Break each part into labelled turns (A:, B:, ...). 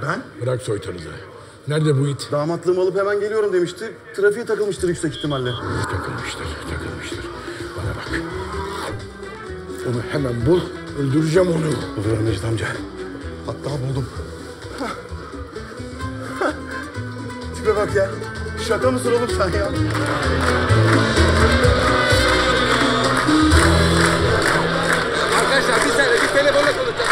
A: Ben?
B: Bırak soytarızı. Nerede bu it?
A: Damatlığımı alıp hemen geliyorum demişti. Trafiğe takılmıştır yüksek ihtimalle.
B: Takılmıştır. Bana bak. Onu hemen bul, öldüreceğim onu.
A: Buluyorum Mecit amca. Hatta buldum. Tipe bak ya. Şaka mısın oğlum sen ya?
C: Arkadaşlar bir saniye, biz telefonla konuşacağız.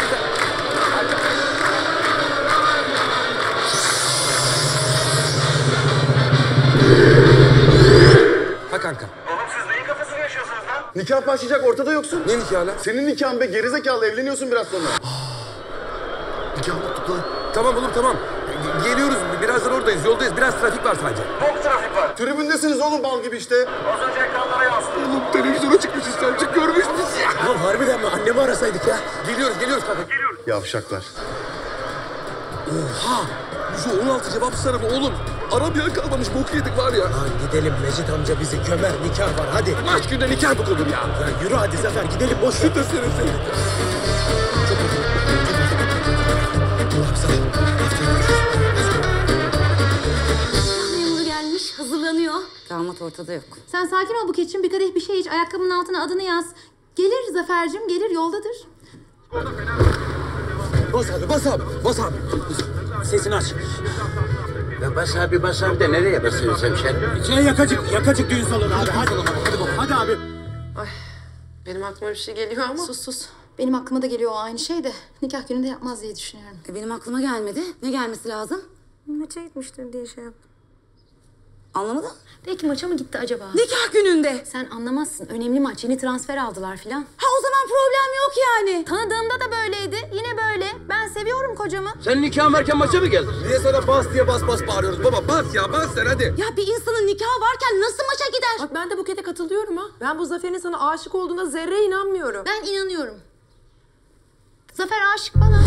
C: Ha kanka.
A: Oğlum siz neyin kafasını yaşıyorsunuz lan? Nikah başlayacak ortada yoksun.
C: Ne nikahı lan?
A: Senin nikahın be gerizekalı evleniyorsun biraz sonra. Nikah unuttuk lan.
C: Tamam oğlum tamam. Geliyoruz, birazdan oradayız, yoldayız. Biraz trafik var sadece.
A: Çok trafik var. Tribündesiniz oğlum bal gibi işte. Az önce ekranlara yansıdı.
C: Oğlum televizyona çıkmışız, Selçuk görmüş müsün ya?
D: Oğlum harbiden mi? Annemi arasaydık ya.
C: Geliyoruz kanka.
A: Yavşaklar.
C: Oha! 116 cevap sarımı oğlum. Arabaya kalmamış, bok yedik var ya.
D: Lan gidelim, Mecit amca bizi gömer, nikah var hadi.
C: Kaç günde nikah bu olur ya?
D: Ya yürü hadi Zafer, gidelim boş ver.
C: Seni.
E: Memur gelmiş, hazırlanıyor.
F: Damat ortada yok.
E: Sen sakin ol Buket'ciğim, bir kadeh bir şey iç. Ayakkabının altına adını yaz. Gelir Zafer'cim, gelir, yoldadır.
D: Bas abi. Sesini aç.
G: Ya bas abi de nereye basıyorsun hemşerim?
D: İçine yakacık düğün salonu abi. Hadi abi.
F: Benim aklıma bir şey geliyor ama.
E: Sus. Benim aklıma da geliyor o aynı şey de. Nikah gününde yapmaz diye düşünüyorum.
F: Benim aklıma gelmedi. Ne gelmesi lazım?
E: Maça gitmiştir diye şey yaptım.
F: Anlamadım.
E: Belki maça mı gitti acaba?
F: Nikah gününde.
E: Sen anlamazsın. Önemli maç. Yeni transfer aldılar filan.
F: Ha o zaman problem yok yani.
E: Tanıdığımda da böyleydi. Yine böyle. Ben seviyorum kocamı.
C: Sen nikahın varken maça mı geldin? Niye sana bas diye bas bağırıyoruz baba? Bas sen hadi.
F: Ya bir insanın nikahı varken nasıl maça gider?
H: Bak ben de Buket'e katılıyorum ha. Ben bu Zafer'in sana aşık olduğuna zerre inanmıyorum.
E: Ben inanıyorum. Zafer aşık bana.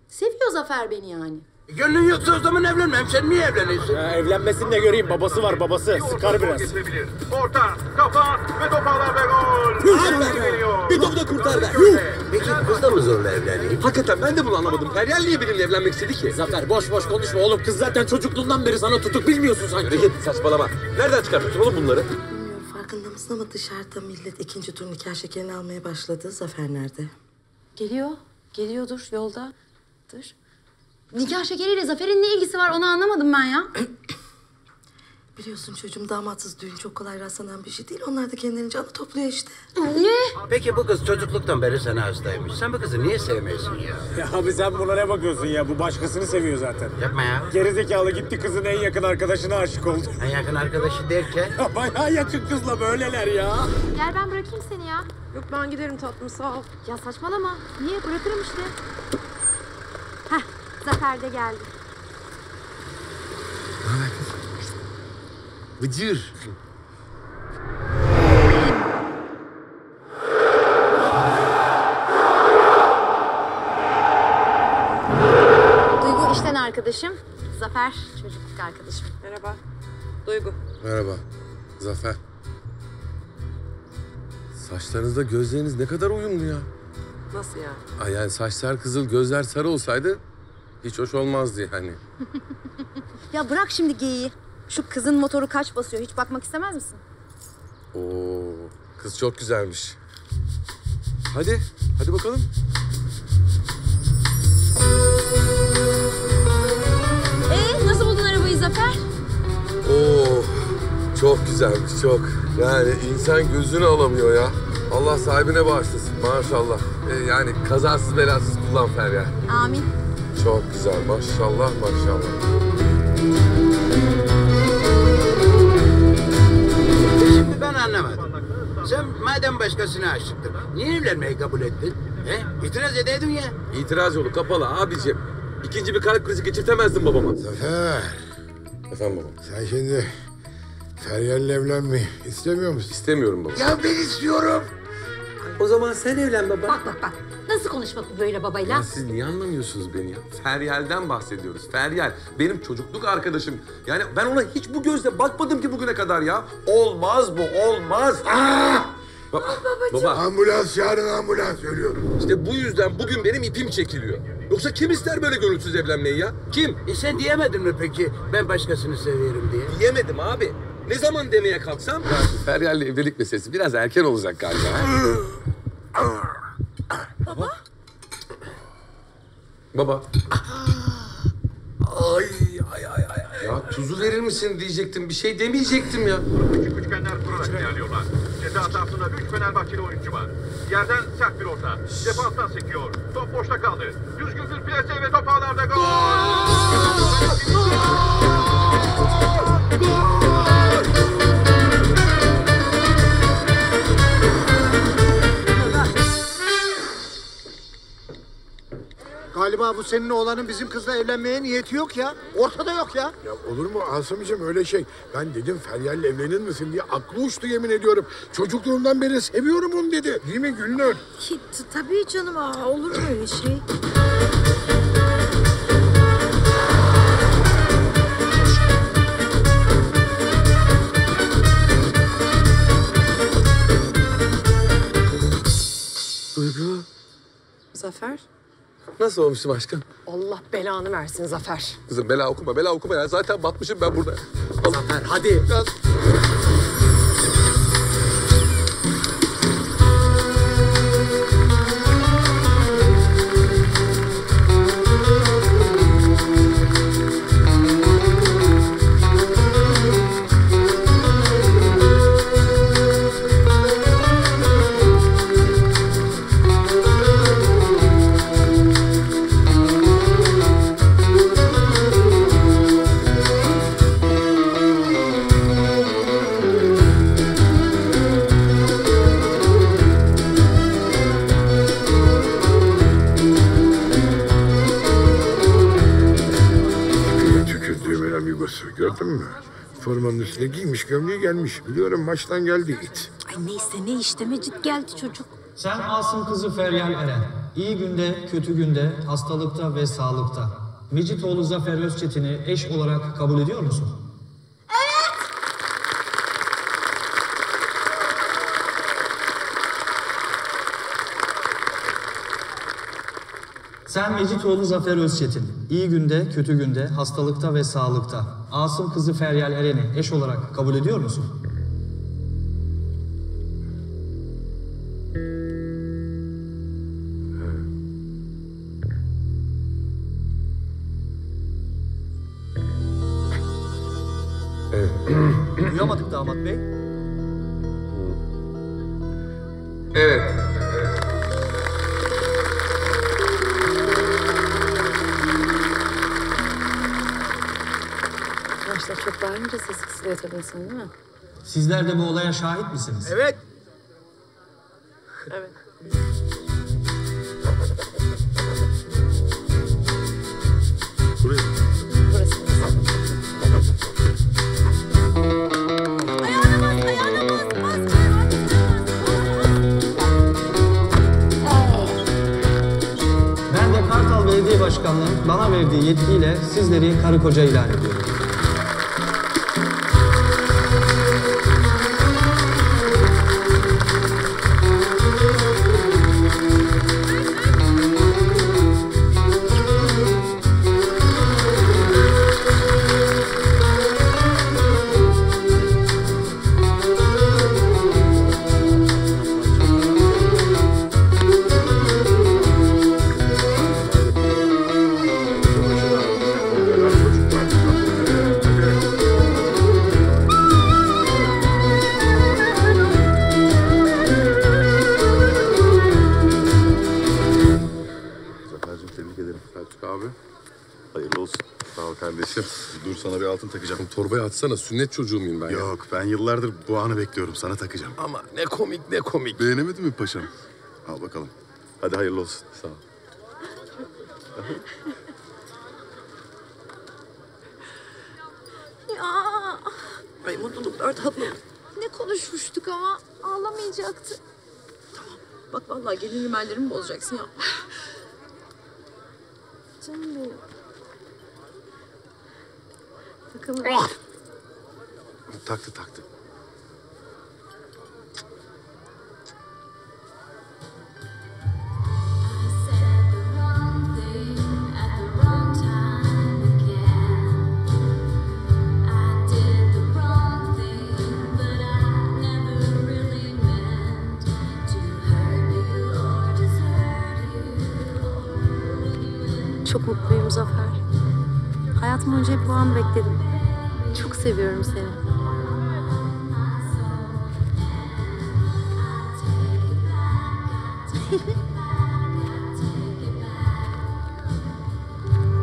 E: Seviyor Zafer beni yani.
G: Gönlün yoksa o zaman evlenme hemşerim. Niye evleniyorsun?
D: Ya evlenmesini de göreyim, babası var babası. Sıkar biraz.
I: Orta, kafa ve toparlar ve gol.
C: Bir topu da kurtar be.
G: Peki kız da mı zorla evleniyor?
C: Hakikaten ben de bunu anlamadım. Feryal niye benimle evlenmek istedi ki?
D: Zafer boş konuşma oğlum. Kız zaten çocukluğundan beri sana tutuk, bilmiyorsun sanki.
C: Git saçmalama. Nereden çıkartıyorsun oğlum bunları?
J: Bilmiyorum farkında mısın ama dışarıda millet ikinci tur nikah şekerini almaya başladı. Zafer nerede?
E: Geliyordur yoldadır. Nikah şekeriyle Zafer'in ne ilgisi var onu anlamadım ben ya.
J: Biliyorsun çocuğum damatsız düğün çok kolay rastlanan bir şey değil. Onlar da kendilerinin canı topluyor işte.
E: Ne?
G: Peki bu kız çocukluktan beri sana hastaymış. Sen bu kızı niye sevmiyorsun ya?
D: Ya abi sen buna ne bakıyorsun ya? Bu başkasını seviyor zaten.
G: Yapma ya.
D: Gerizekalı gitti kızın en yakın arkadaşına aşık oldu.
G: En yakın arkadaşı derken?
D: Ya bayağı yakın kızla böyleler ya.
E: Gel ben bırakayım seni ya.
H: Yok ben giderim tatlım sağ ol.
E: Ya saçmalama. Niye? Bırakırım işte. Heh, Zafer de geldi.
C: Bıcır.
E: Duygu işten arkadaşım. Zafer çocukluk arkadaşım.
H: Merhaba. Duygu.
K: Merhaba, Zafer. Saçlarınızda gözleriniz ne kadar uyumlu ya.
H: Nasıl yani?
K: Ay yani saçlar kızıl, gözler sarı olsaydı hiç hoş olmazdı yani.
E: Ya bırak şimdi geyiği. Şu kızın motoru kaç basıyor? Hiç bakmak istemez misin?
K: Oo, kız çok güzelmiş. Hadi bakalım.
E: Nasıl buldun arabayı Zafer?
K: Oo, çok güzelmiş, çok. Yani insan gözünü alamıyor ya. Allah sahibine bağışlasın maşallah. Yani kazasız belasız kullan Feryal.
E: Amin.
K: Çok güzel maşallah.
G: Şimdi ben anlamadım. Sen madem başkasına aşıktın, niye evlenmeyi kabul ettin? İtiraz edeydin ya.
K: İtiraz yolu kapalı abicim. İkinci bir kalp krizi geçirtemezdin babama.
B: Zafer,
K: Efendim baba?
B: sen şimdi Feryal'le evlenmeyi istemiyor musun?
K: İstemiyorum baba.
G: Ya ben istiyorum.
C: O zaman sen evlen baba.
E: Bak. Nasıl konuşmak bu böyle babayla?
K: Ya siz niye anlamıyorsunuz beni ya? Feryal'den bahsediyoruz. Feryal benim çocukluk arkadaşım. Yani ben ona hiç bu gözle bakmadım ki bugüne kadar ya. Olmaz bu, olmaz. Baba.
B: Ambulans çağırın, ambulans ölüyorum.
K: İşte bu yüzden bugün benim ipim çekiliyor. Yoksa kim ister böyle gönülsüz evlenmeyi ya? Kim?
G: Sen diyemedin mi peki ben başkasını seviyorum diye?
K: Diyemedim abi. Ne zaman demeye kalksam? Ya Feryal'le evlilik meselesi biraz erken olacak galiba. Baba. Baba. Ay. Ya tuzu verir misin diyecektim. Bir şey demeyecektim ya.
I: Küçük üçgenler kurarak ilerliyorlar. Ceza sahasında 3 Fenerbahçeli oyuncu var. Yerden sert bir orta. Defanstan sekiyor. Top boşta kaldı. Düzgün bir plase ve top ağlarda gol!
A: Galiba bu senin oğlanın bizim kızla evlenmeye niyeti yok ya. Ortada yok ya.
B: Ya olur mu Asım'cığım öyle şey? Ben dedim Feryal'le evlenir misin diye aklı uçtu yemin ediyorum. Çocukluğumdan beri seviyorum onu dedi. Değil mi Gülnur?
J: Tabii canım, olur mu öyle şey?
K: Duygu.
H: Zafer.
K: Nasıl olmuşum aşkım?
H: Allah belanı versin Zafer.
K: Kızım bela okuma ya. Zaten batmışım ben burada.
D: Zafer hadi.
B: Tükürdüğümün amigosu gördün mü? Formanın üstüne giymiş gömleği gelmiş. Biliyorum maçtan geldi it.
E: Ay neyse ne işte Mecit geldi çocuk.
L: Sen Asım kızı Feryal Eren. İyi günde, kötü günde, hastalıkta ve sağlıkta. Mecitoğlu Zafer Özçetin'i eş olarak kabul ediyor musun? Sen Mecitoğlu Zafer Özçetin, iyi günde, kötü günde, hastalıkta ve sağlıkta. Asım kızı Feryal Eren'i eş olarak kabul ediyor musun? Duyamadık damat bey.
K: Evet.
E: Arkadaşlar çok bağırınca ses kısılıyor tabii insanın değil mi?
L: Sizler de bu olaya şahit misiniz?
A: Evet.
H: Evet.
K: Buraya.
E: Burası.
L: Ben de Kartal Belediye Başkanlığı'nın bana verdiği yetkiyle sizleri karı koca ilan ediyorum.
K: Selçuk abi.
M: Hayırlı olsun.
K: Sağ ol kardeşim.
M: Dur sana bir altın takacağım.
K: Torbayı atsana. Sünnet çocuğu muyum ben ya?
M: Yok ben yıllardır bu anı bekliyorum. Sana takacağım.
K: Ama ne komik ne komik.
M: Beğenemedin mi paşam? Al bakalım. Hadi hayırlı olsun.
K: Sağ ol.
E: Ya
J: Ay mutluluklar tatlım.
E: ne konuşmuştuk ama ağlamayacaktı.
H: Vallahi gelin rimellerimi bozacaksın ya. Canım benim. Bakalım.
M: Taktı.
E: Çok mutluyum Zafer. Hayatım boyunca hep bu anı bekledim. Çok seviyorum seni.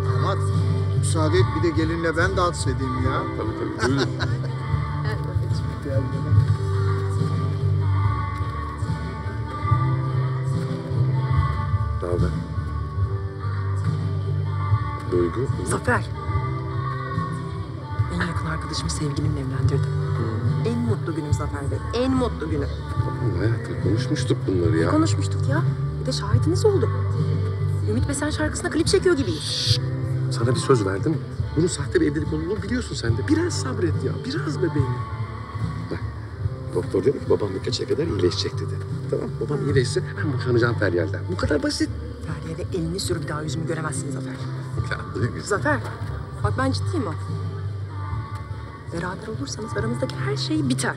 A: Damat, müsaade et bir de gelinle ben dans edeyim ya.
M: Tabii. Buyurun. Ne haber? Duygu.
H: Zafer. En yakın arkadaşımı sevgilimle evlendirdim. En mutlu günüm Zafer Bey. En mutlu günüm.
M: Tamam hayatım konuşmuştuk bunları ya.
H: Ne konuşmuştuk ya? Bir de şahitiniz oldu. Ümit Besen şarkısına klip çekiyor gibiyiz.
M: Sana bir söz verdim. Bunun sahte bir evlilik olduğunu biliyorsun sen de. Biraz sabret ya. Biraz bebeğim. Bak doktor dedi ki babam birkaç ay kadar iyileşecek dedi. Tamam babam iyileşse ben boşanacağım Feryal'den. Bu kadar basit.
H: Feryal'e elini sür bir daha yüzümü göremezsin Zafer.
M: Ya Duygu.
H: Zafer, bak ben ciddiyim bak. Beraber olursanız aramızdaki her şey biter.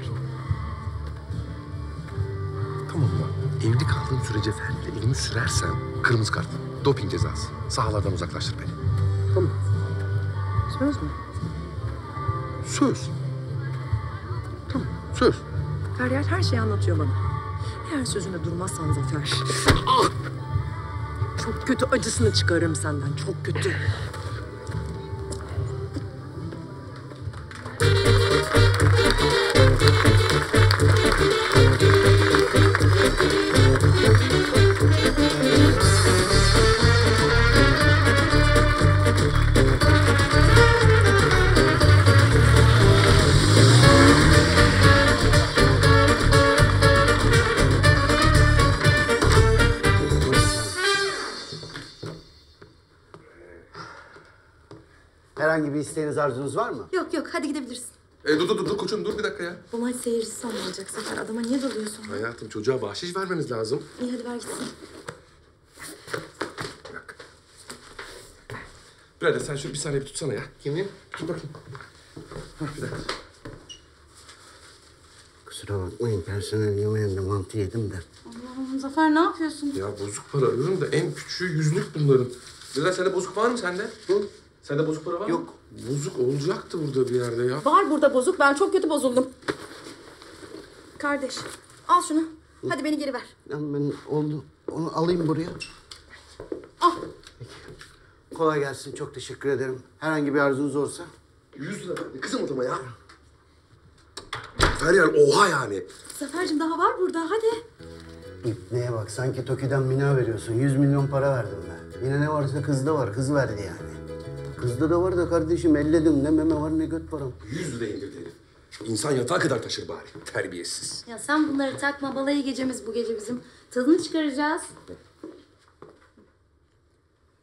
M: Tamam mı? Evli kaldığım sürece Feryal'e elimi sürersen kırmızı kart. Doping cezası. Sahalardan uzaklaştır beni. Tamam.
H: Söz mü?
M: Söz. Tamam söz.
H: Feryal her şeyi anlatıyor bana. Eğer sözünde durmazsan Zafer... Çok kötü acısını çıkarırım senden, çok kötü.
A: Herhangi bir isteğiniz, arzunuz var mı?
E: Yok hadi gidebilirsin.
K: Dur koçum dur bir dakika ya.
E: Bu maç seyircisi son olacak Zafer. Adama niye dalıyorsun?
M: Hayatım çocuğa bahşiş vermeniz lazım.
E: İyi hadi ver gitsin.
M: Bir dakika. Birader sen şöyle bir saniye bir tutsana ya.
A: Kimin?
M: Tut bakayım. Bir dakika.
A: Kusura bakmayın, personel yemeğinde mantı yedim de.
E: Allah'ım Zafer ne yapıyorsun?
M: Ya bozuk para arıyorum da en küçüğü 100'lük bunların. Birader sende bozuk var mı sende? Hı? Sende bozuk para var mı?
A: Yok.
M: Bozuk olacaktı burada bir yerde ya.
H: Var burada bozuk, ben çok kötü bozuldum. Kardeş, al şunu. Hadi beni geri ver.
A: Ben oldu. Onu alayım buraya.
H: Al.
A: Kolay gelsin. Çok teşekkür ederim. Herhangi bir arzunuz olursa.
M: 100 lira verdi kızım adama ya. Feryal oha yani.
E: Zafer'cim daha var burada hadi.
A: Neye bak, sanki Toki'den mina veriyorsun. 100 milyon para verdim ben. Yine ne varsa kızda var. Kız verdi yani. Kızda da var da kardeşim, elledim. Ne meme var ne göt var.
M: 100 lira indirdi herif. İnsan yatağa kadar taşır bari. Terbiyesiz.
E: Ya sen bunları takma. Balayı gecemiz bu gece bizim. Tadını çıkaracağız.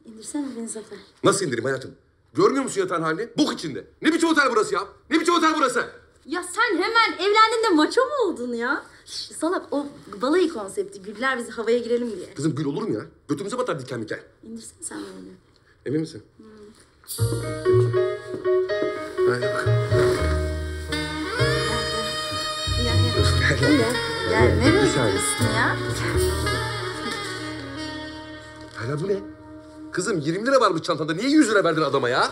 E: İndirsene beni Zafer.
K: Nasıl indireyim hayatım? Görmüyor musun yatağın halini? Bok içinde. Ne biçim otel burası ya? Ne biçim otel burası?
E: Ya sen hemen evlendin de maço mu oldun ya? Salak o balayı konsepti. Güller bizi havaya girelim diye.
K: Kızım gül olur mu ya? Götümüze batar diken diken.
E: İndirsene sen beni.
M: Emin misin? Hadi bakalım.
E: Gel nereye gidiyorsun ya?
K: Hala bu ne? Kızım 20 lira varmış çantanda. Niye 100 lira verdin adama ya?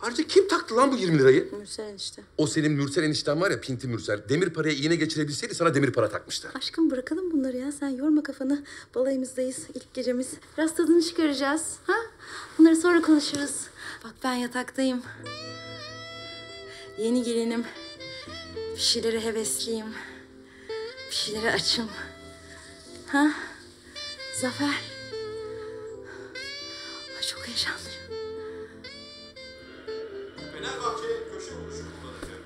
K: Ayrıca kim taktı lan bu 20 lirayı?
E: Mürsel işte.
K: O senin Mürsel enişten var ya, Pinti Mürsel. Demir paraya iğne geçirebilseydi sana demir para takmıştı.
E: Aşkım bırakalım bunları ya. Sen yorma kafanı. Balayımızdayız. İlk gecemiz. Biraz tadını çıkaracağız. Ha? Bunları sonra konuşuruz. Bak ben yataktayım. Yeni gelinim. Bir şeylere hevesliyim. Bir şeylere açım. Ha? Zafer. Ay, çok heyecanlıyım.
I: Fenerbahçe köşe vuruşu kullanacak.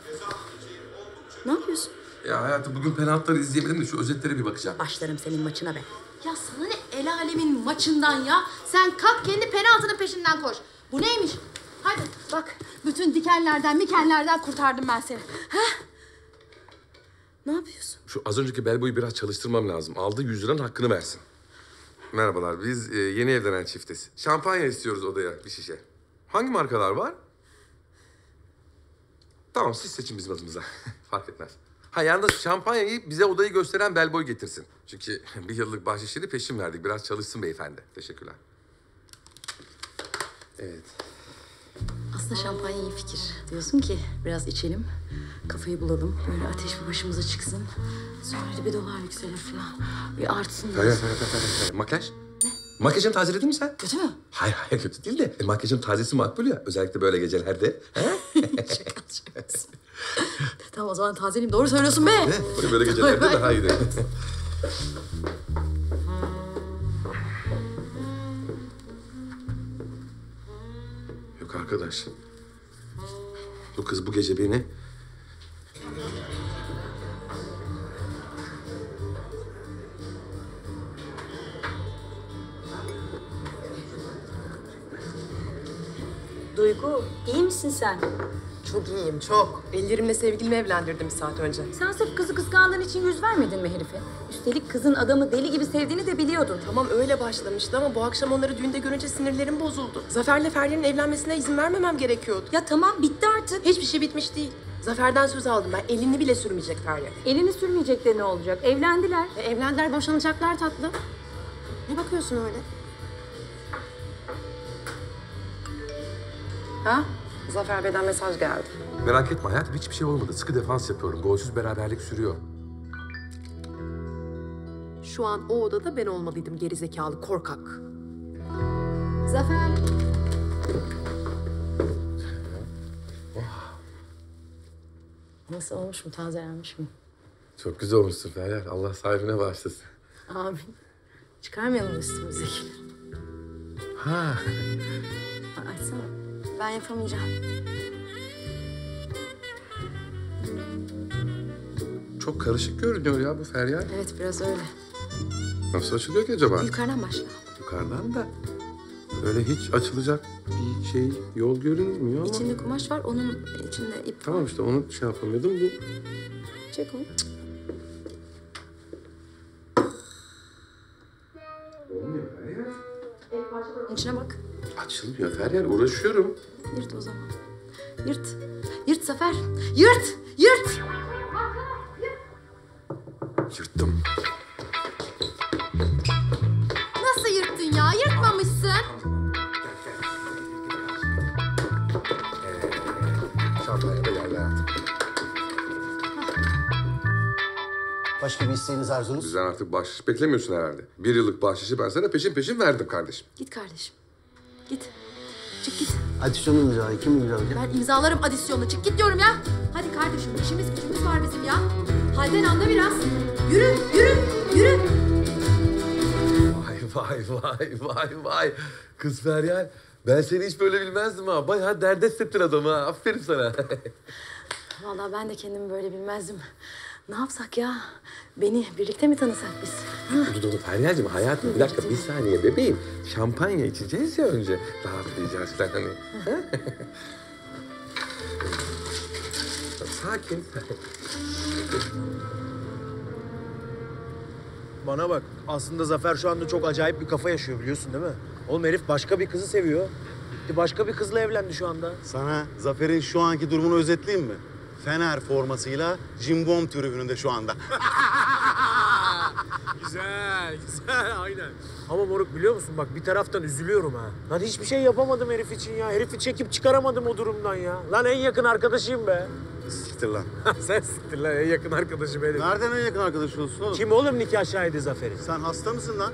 I: Ceza atıcı oldukça...
E: Ne yapıyorsun?
K: Ya hayatım bugün penaltıları izleyemedim de şu özetlere bir bakacağım.
F: Başlarım senin maçına be.
E: Ya sana ne el alemin maçından ya? Sen kalk kendi penaltının peşinden koş. Bu neymiş? Hadi bak bütün dikenlerden mikenlerden kurtardım ben seni. Heh. Ne yapıyorsun?
K: Şu az önceki bellboyu biraz çalıştırmam lazım. Aldığı 100 liranın hakkını versin. Merhabalar, biz yeni evlenen çiftiz. Şampanya istiyoruz odaya, bir şişe. Hangi markalar var? Tamam, siz seçin bizim adımıza. Fark etmez. Ha yalnız şampanyayı bize odayı gösteren bellboy getirsin. Çünkü bir yıllık bahşişini peşin verdik. Biraz çalışsın beyefendi. Teşekkürler. Evet.
F: Aslında şampanya iyi fikir. Diyorsun ki biraz içelim, kafayı bulalım, böyle ateş bir başımıza çıksın. Sonra da bir dolar yükselir falan. Bir artsın.
K: Hayır. Makyaj?
F: Ne?
K: Makyajını tazeledin mi sen?
F: Kötü mü?
K: Hayır kötü değil de makyajın tazesi makbul ya. Özellikle böyle gecelerde.
F: Şakası. Tamam o zaman tazeleyeyim. Doğru söylüyorsun be.
K: Böyle gecelerde daha iyi. Yok arkadaş. Bu kız bu gece beni...
F: Duygu, iyi misin sen?
H: Çok iyiyim, çok. Ellerimle sevgilimi evlendirdim bir saat önce.
F: Sen sırf kızı kıskandığın için yüz vermedin mi herife? Üstelik kızın adamı deli gibi sevdiğini de biliyordun.
H: Tamam öyle başlamıştı ama bu akşam onları düğünde görünce sinirlerim bozuldu. Zafer'le Feryal'in evlenmesine izin vermemem gerekiyordu.
F: Ya tamam bitti artık.
H: Hiçbir şey bitmiş değil. Zafer'den söz aldım ben. Elini bile sürmeyecek Feryal.
F: Elini sürmeyecek de ne olacak? Evlendiler.
H: Evlendiler, boşanacaklar tatlım. Ne bakıyorsun öyle? Ha? Zafer Bey'den mesaj geldi.
K: Merak etme hayatım, hiçbir şey olmadı. Sıkı defans yapıyorum. Golsüz beraberlik sürüyor.
H: Şu an o odada ben olmalıydım gerizekalı korkak.
F: Zafer. Nasıl olmuş mu? Tazelenmiş mi?
K: Çok güzel olmuşsun Feryal. Allah sahibine bağışlasın.
F: Amin. Çıkarmayalım üstümüzdeki.
K: Ha.
F: Açsana. Ben yapamayacağım.
K: Çok karışık görünüyor ya bu Feryal.
F: Evet biraz öyle.
K: Nasıl açılıyor ki acaba?
F: Yukarıdan başla.
K: Yukarıdan da öyle hiç açılacak bir şey, yol görünmüyor ama...
F: İçinde kumaş var, onun içinde ip var.
K: Tamam işte onu şey yapamıyordum. Bu
F: Çek onu.
K: olmuyor Feryal.
F: İçine bak.
K: Açılmıyor Feryal, uğraşıyorum.
F: Yırt o zaman. Yırt. Yırt Zafer. Yırt. Yırt.
K: Yırttım.
E: Nasıl yırttın ya? Yırtmamışsın.
K: Şampanya da geldi hayatım.
A: Başka bir isteğiniz, arzunuz?
K: Sen artık bahşiş beklemiyorsun herhalde. 1 yıllık bahşişi ben sana peşin peşin verdim kardeşim.
F: Git kardeşim. Git. Çık git.
A: Adisyonu imzalayın. Kim imzalayacak?
E: Ben imzalarım adisyonunu. Çık git diyorum ya. Hadi kardeşim işimiz gücümüz var bizim ya. Halden anla biraz. Yürü, yürü, yürü.
K: Vay. Kız Feryal, ben seni hiç böyle bilmezdim ha. Bayağı dert ettin adamı ha. Aferin sana.
F: Vallahi ben de kendimi böyle bilmezdim. Ne yapsak ya? Beni birlikte mi tanısak biz?
K: Dur Feryal'cığım hayatım bir dakika bir saniye bebeğim. Şampanya içeceğiz ya önce. Rahatlayacağız falan hani. Sakin.
C: Bana bak, aslında Zafer şu anda çok acayip bir kafa yaşıyor biliyorsun değil mi? Oğlum herif başka bir kızı seviyor. Gitti başka bir kızla evlendi şu anda.
N: Sana Zafer'in şu anki durumunu özetleyeyim mi? Fener formasıyla Cimbom tribününde şu anda.
C: Güzel, aynen. Ama moruk biliyor musun bak bir taraftan üzülüyorum ha. Lan hiçbir şey yapamadım herif için ya. Herifi çekip çıkaramadım o durumdan ya. Lan en yakın arkadaşıyım be.
N: Siktir lan.
C: Sen siktir lan en yakın arkadaşı benim.
N: Nereden en yakın arkadaş olsun oğlum?
C: Kim oğlum nikah şahidi Zafer'in?
N: Sen hasta mısın lan?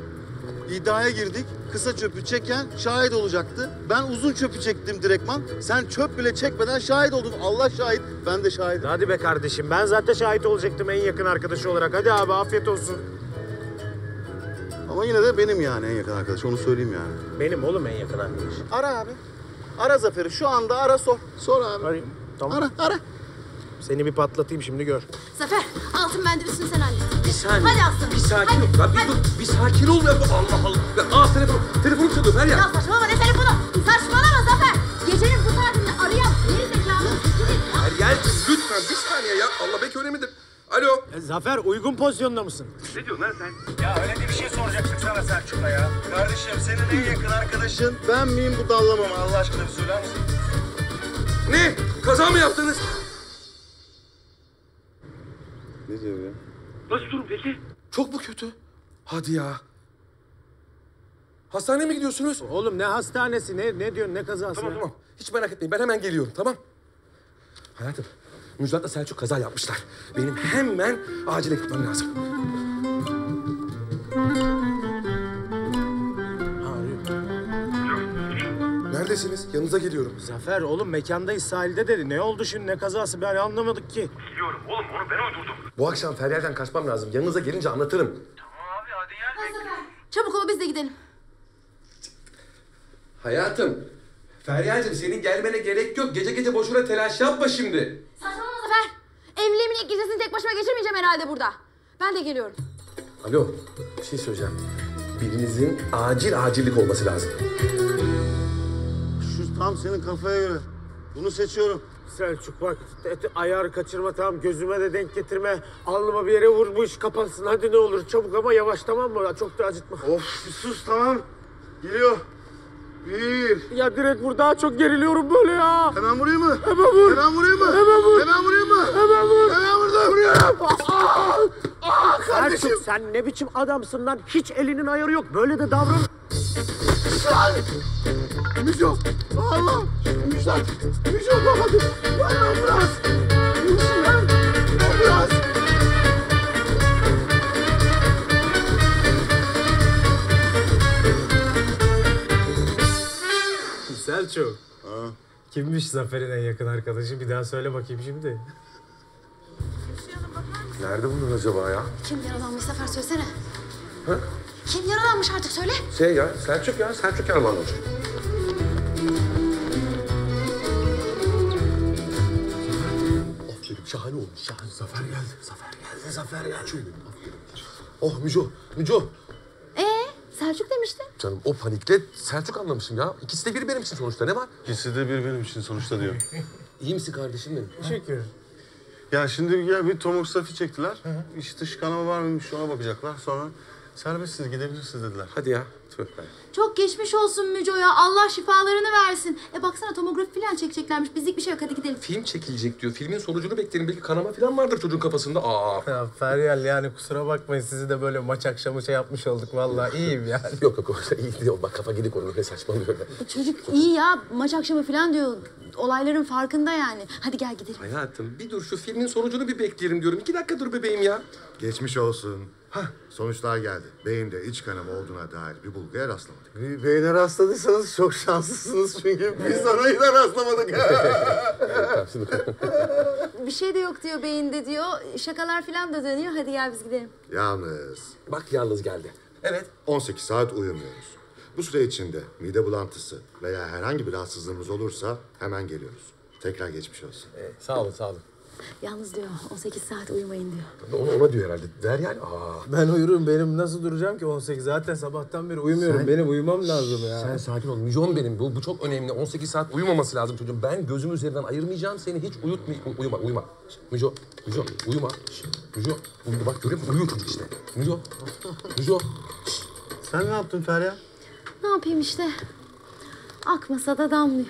N: İddiaya girdik. Kısa çöpü çeken şahit olacaktı. Ben uzun çöpü çektim direktman. Sen çöp bile çekmeden şahit oldun. Allah şahit. Ben de şahidim.
C: Hadi be kardeşim ben zaten şahit olacaktım en yakın arkadaşı olarak. Hadi abi afiyet olsun.
N: Ama yine de benim yani en yakın arkadaş. Onu söyleyeyim yani.
C: Benim oğlum en yakın arkadaş.
N: Ara abi. Ara Zafer'i. Şu anda ara sor. Sor abi.
C: Arayayım. Tamam.
N: Ara.
C: Seni bir patlatayım şimdi gör.
E: Zafer, altın bende, üstünü sen hallet.
K: Bir saniye.
E: Hadi Aslı.
K: Bir sakin ol.
E: Hadi,
K: Ya bir dur. Bir sakin ol ya. Allah Allah. Aa telefon. Telefonum çalıyor Feryal.
E: Ya saçmalama, ne telefonu? Saçmalama Zafer. Gecenin bu saatinde arayan geri zekalı.
K: Feryal'cim lütfen bir saniye ya. Allah belki önemlidir. Alo.
C: Zafer, uygun pozisyonda mısın?
I: Ne diyorsun lan sen? Ya öyle bir şey soracaktık sana Selçuk'la ya. Kardeşim senin en yakın arkadaşın
N: Ben miyim bu dallamama?
I: Allah aşkına bir söyler misin?
K: Ne? Kaza mı yaptınız?
N: Ne diyor ya?
I: Nasıl durum peki?
K: Çok mu kötü? Hadi ya. Hastaneye mi gidiyorsunuz?
C: Oğlum ne hastanesi, ne diyorsun, ne kazası
K: Tamam
C: ya?
K: tamam. Hiç merak etmeyin. Ben hemen geliyorum, tamam? Hayatım, Müjdat'la Selçuk kaza yapmışlar. Benim hemen acile gitmem lazım. Neredesiniz? Yanınıza geliyorum.
C: Zafer, oğlum mekandayız, sahilde dedi. Ne oldu şimdi, ne kazası? Ben anlamadık ki.
I: Biliyorum oğlum onu ben uydurdum.
K: Bu akşam Feryal'den kaçmam lazım. Yanınıza gelince anlatırım.
I: Abi hadi gel bekliyorum.
E: Çabuk ol, biz de gidelim.
K: Hayatım, Feryal'cim senin gelmene gerek yok. Gece gece boşuna telaş yapma şimdi.
E: Saçmalama Zafer. Evliliğimin ilk gecesini tek başıma geçirmeyeceğim herhalde burada. Ben de geliyorum.
K: Alo, bir şey söyleyeceğim. Birinizin acillik olması lazım.
N: Şu tam senin kafaya göre. Bunu seçiyorum.
C: Selçuk bak, ayarı kaçırma, tamam, gözüme de denk getirme. Alnıma bir yere vur, bu iş kapansın. Hadi ne olur, çabuk ama yavaş, tamam mı? Çok da acıtma.
N: Of bir sus tamam. Geliyor. Bir.
C: Ya direkt vur, daha çok geriliyorum böyle ya.
N: Hemen vurayım mı?
C: Hemen vur.
N: Hemen vurayım mı?
C: Hemen vur.
N: Hemen vurayım mı?
C: Hemen vur.
N: Hemen vuruyorum.
C: Selçuk, sen ne biçim adamsın lan? Hiç elinin ayarı yok. Böyle de davran.
N: Müjdat. Allah. Müjdat. Müjdat hadi. Dayan biraz. Müjdat. Biraz.
C: Selçuk. Kimmiş Zafer'in en yakın arkadaşı? Bir daha söyle bakayım şimdi.
K: Nerede bunlar acaba ya?
E: Kim yaralanmış Zafer, söylesene.
K: Ha?
E: Kim yaralanmış artık söyle.
K: Selçuk yaralanmış. Aferin, şahane olmuş. Şahane. Zafer geldi. Oh Müco.
E: Selçuk demişti.
K: Canım o panikle Selçuk anlamışım ya. İkisi de biri benim için sonuçta. Ne var?
N: İkisi de bir benim için sonuçta diyor.
K: İyi misin kardeşim benim?
C: Teşekkür.
N: Ya şimdi bir tomografi çektiler. İç dış kanama var mıymış ona bakacaklar. Sonra serbestsiz gidebilirsiniz dediler.
K: Hadi ya. Tüh be.
E: Çok geçmiş olsun Müco'ya. Allah şifalarını versin. Baksana tomografi falan çekeceklermiş. Bizlik bir şey yok. Hadi gidelim.
K: Film çekilecek diyor. Filmin sonucunu beklerim. Belki kanama falan vardır çocuğun kafasında.
C: Ya Feryal, yani kusura bakmayın, sizi de böyle maç akşamı yapmış olduk. Vallahi iyiyim yani.
K: Yok iyi değil. Bak kafa gidik onun. Ne saçmalıyor.
E: Çocuk iyi ya. Maç akşamı falan diyor. Olayların farkında yani. Hadi gel gidelim.
K: Hayatım bir dur, şu filmin sonucunu bir bekleyelim diyorum. 2 dakika dur bebeğim ya.
O: Geçmiş olsun. Sonuçlar geldi. Beyinde iç kanama olduğuna dair bir bulguya rastlamadık.
N: Bir beyne rastladıysanız çok şanslısınız çünkü biz ona yine rastlamadık.
E: Bir şey de yok diyor beyinde diyor. Şakalar falan da dönüyor. Hadi gel biz gidelim.
O: Yalnız
K: Bak yalnız geldi. Evet.
O: 18 saat uyumuyoruz. Bu süre içinde mide bulantısı veya herhangi bir rahatsızlığımız olursa hemen geliyoruz. Tekrar geçmiş olsun.
K: Sağ olun.
E: Yalnız diyor 18 saat uyumayın diyor.
K: Ona diyor herhalde. Der yani.
C: Ben uyurum. Benim nasıl duracağım ki 18? Zaten sabahtan beri uyumuyorum. Benim uyumam lazım ya.
K: Sen sakin ol. Mücom benim. Bu çok önemli. 18 saat uyumaması lazım çocuğum. Ben gözüm üzerinden ayırmayacağım seni. Hiç uyuma. Müco, uyuma. Müco, bak görüyor musun? Uyuyor çocuk işte. Müco.
N: Sen ne yaptın Feryal?
E: Ne yapayım işte. Akmasa da damlıyor.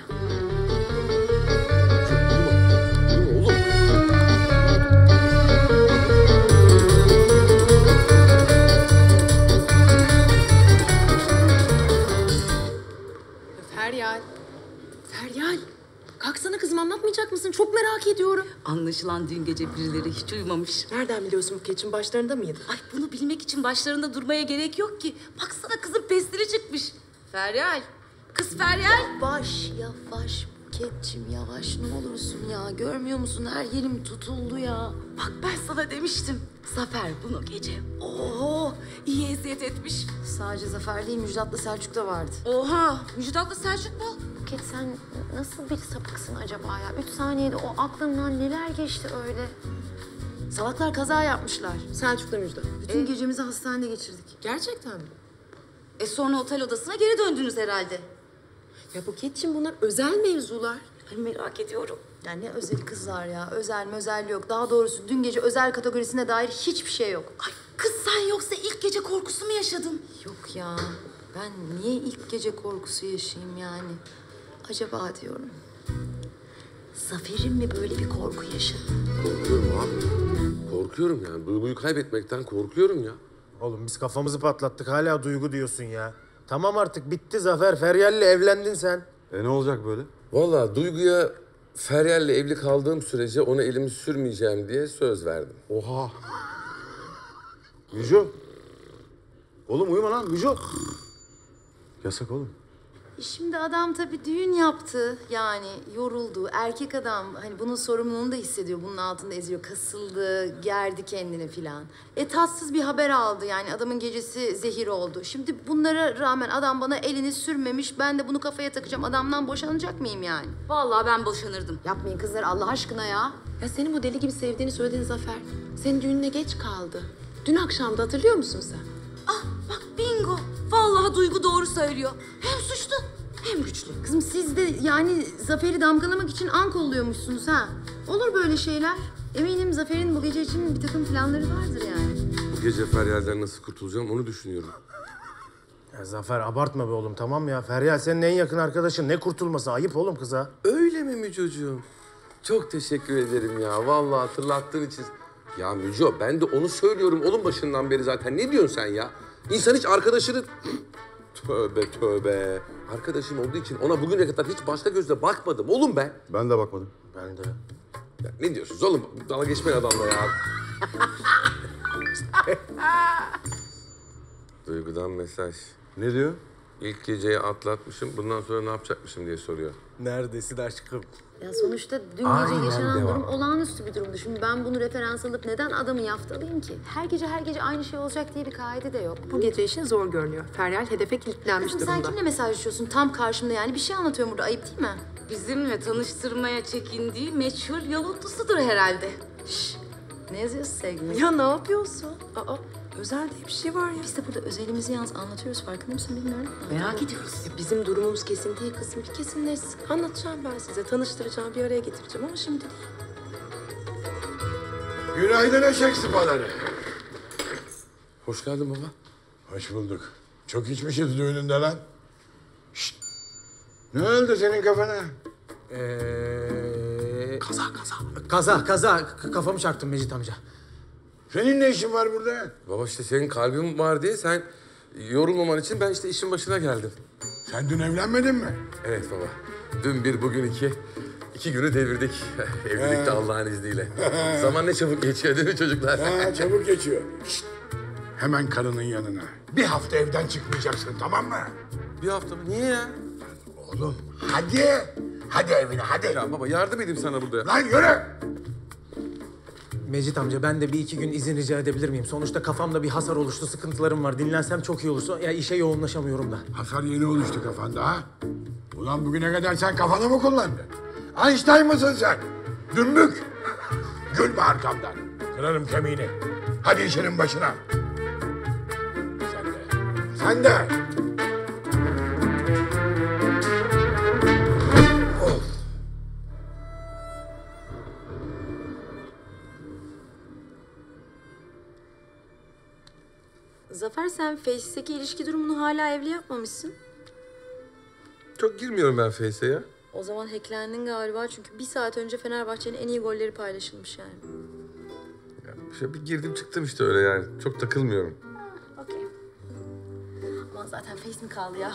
H: Feryal. Kalksana kızım, anlatmayacak mısın? Çok merak ediyorum.
F: Anlaşılan dün gece birileri hiç uyumamış.
H: Nereden biliyorsun, Buket'in başlarında mıydı?
F: Ay bunu bilmek için başlarında durmaya gerek yok ki. Baksana kızın pestili çıkmış. Feryal. Kız Feryal.
H: Yavaş Buket.
F: Buketçim yavaş ne olursun ya. Görmüyor musun her yerim tutuldu ya. Bak ben sana demiştim. Zafer bunu gece iyi eziyet etmiş. Sadece Zafer değil Müjdat'la Selçuk da vardı.
E: Oha! Müjdat'la Selçuk mu? Buket sen nasıl bir sapıksın acaba ya? 3 saniyede o aklından neler geçti öyle?
F: Salaklar kaza yapmışlar.
H: Selçuk'la Müjdat.
F: Bütün gecemizi hastanede geçirdik.
H: Gerçekten mi?
F: Sonra otel odasına geri döndünüz herhalde.
H: Ya Buket'cim bunlar özel mevzular.
F: Ay merak ediyorum. Ya ne özel kızlar ya. Özel yok. Daha doğrusu dün gece özel kategorisine dair hiçbir şey yok.
E: Ay kız sen yoksa ilk gece korkusu mu yaşadın?
F: Yok ya. Ben niye ilk gece korkusu yaşayayım yani? Acaba diyorum. Zafer'in mi böyle bir korku yaşadı?
K: Korkuyorum abi. Korkuyorum yani. Duyguyu kaybetmekten korkuyorum ya.
C: Oğlum biz kafamızı patlattık hala duygu diyorsun ya. Tamam artık bitti Zafer. Feryal'le evlendin sen.
M: Ne olacak böyle?
K: Vallahi Duygu'ya Feryal'le evli kaldığım sürece ona elimi sürmeyeceğim diye söz verdim.
N: Oha. Müjo. Oğlum uyuma lan Müjo. Yasak oğlum.
F: Şimdi adam tabii düğün yaptı. Yani yoruldu. Erkek adam hani bunun sorumluluğunu da hissediyor. Bunun altında eziyor. Kasıldı, gerdi kendini filan. Tatsız bir haber aldı. Yani adamın gecesi zehir oldu. Şimdi bunlara rağmen adam bana elini sürmemiş. Ben de bunu kafaya takacağım. Adamdan boşanacak mıyım yani?
E: Vallahi ben boşanırdım.
F: Yapmayın kızlar Allah aşkına ya.
H: Ya senin bu deli gibi sevdiğini söylediğin Zafer. Senin düğününe geç kaldı. Dün akşamda hatırlıyor musun sen?
E: Ah bak bingo. Vallahi Duygu doğru söylüyor. Hem suçlu hem güçlü.
F: Kızım siz de yani Zafer'i damgalamak için an kolluyormuşsunuz ha. Olur böyle şeyler. Eminim Zafer'in bu gece için bir takım planları vardır yani.
K: Bu gece Feryal'den nasıl kurtulacağım onu düşünüyorum.
C: Ya Zafer abartma be oğlum tamam ya. Feryal senin en yakın arkadaşın. Ne kurtulması? Ayıp oğlum kıza.
K: Öyle mi Mücocuğum? Çok teşekkür ederim ya. Vallahi hatırlattığın için. Ya Müco ben de onu söylüyorum oğlum başından beri zaten. Ne diyorsun sen ya? İnsan hiç arkadaşını... Tövbe tövbe. Arkadaşım olduğu için ona bugüne kadar hiç başka gözle bakmadım oğlum ben.
N: Ben de bakmadım.
C: Ben de.
K: Ya ne diyorsunuz oğlum? Dala geçmeyin adamla ya. Duygu'dan mesaj.
N: Ne diyor?
K: İlk geceyi atlatmışım. Bundan sonra ne yapacakmışım diye soruyor.
C: Neredesin aşkım?
F: Ya sonuçta dün
C: Aynen,
F: gece yaşanan
C: devam.
F: durum olağanüstü bir durumdu. Şimdi ben bunu referans alıp neden adamı yaftalayayım ki? Her gece aynı şey olacak diye bir kaide de yok.
H: Bu gece işin zor görünüyor. Feryal hedefe kilitlenmiş
F: Kızım
H: durumda.
F: sen kimle mesajlaşıyorsun? Tam karşımda yani. Bir şey anlatıyorum burada. Ayıp değil mi?
E: Bizimle tanıştırmaya çekindiği meçhul yavuntusudur herhalde.
F: Şşş. Ne yazıyorsun sevgilim?
H: Ya ne yapıyorsun? Aa, özel diye bir şey var ya.
F: Biz de burada özelimizi yalnız anlatıyoruz. Farkında mısın bilmiyorum.
E: Merak ediyoruz.
H: Bizim durumumuz kesin değil kızım. Bir kesinleşsin. Anlatacağım ben size. Tanıştıracağım, bir araya getireceğim ama şimdi değil.
B: Günaydın eşek sıpaları.
K: Hoş geldin baba.
B: Hoş bulduk. Çok içmişiz düğününde lan. Şşt. Ne oldu senin kafana?
C: Kaza. Kafamı çarptım Mecit amca.
B: Senin ne işin var burada?
K: Baba işte senin kalbin var diye sen yorulmaman için ben işte işin başına geldim.
B: Sen dün evlenmedin mi?
K: Evet baba. Dün bir, bugün iki. 2 günü devirdik. Evlilikte Allah'ın izniyle. Zaman ne çabuk geçiyor değil mi çocuklar?
B: Ha, çabuk geçiyor. Şşt. Hemen karının yanına. Bir hafta evden çıkmayacaksın, tamam mı?
K: Bir hafta mı? Niye ya?
B: Oğlum, hadi. Hadi evine, hadi.
K: Ya baba yardım edeyim sana burada.
B: Lan yürü.
C: Mecit amca ben de 1-2 gün izin rica edebilir miyim? Sonuçta kafamda bir hasar oluştu, sıkıntılarım var. Dinlensem çok iyi olur. Ya işe yoğunlaşamıyorum da.
B: Hasar yeni oluştu kafanda ha? Ulan bugüne kadar sen kafanı mı kullandın? Einstein mısın sen? Dümbük. Gülme arkamdan. Kırarım kemiğini. Hadi işinin başına. Sen de.
F: Zafer sen Face'teki ilişki durumunu hala evli yapmamışsın.
K: Çok girmiyorum ben Face'e ya.
F: O zaman hacklendin galiba çünkü 1 saat önce Fenerbahçe'nin en iyi golleri paylaşılmış yani.
K: Şöyle bir girdim çıktım işte öyle yani. Çok takılmıyorum.
F: Okey. Aman zaten Face mi kaldı ya?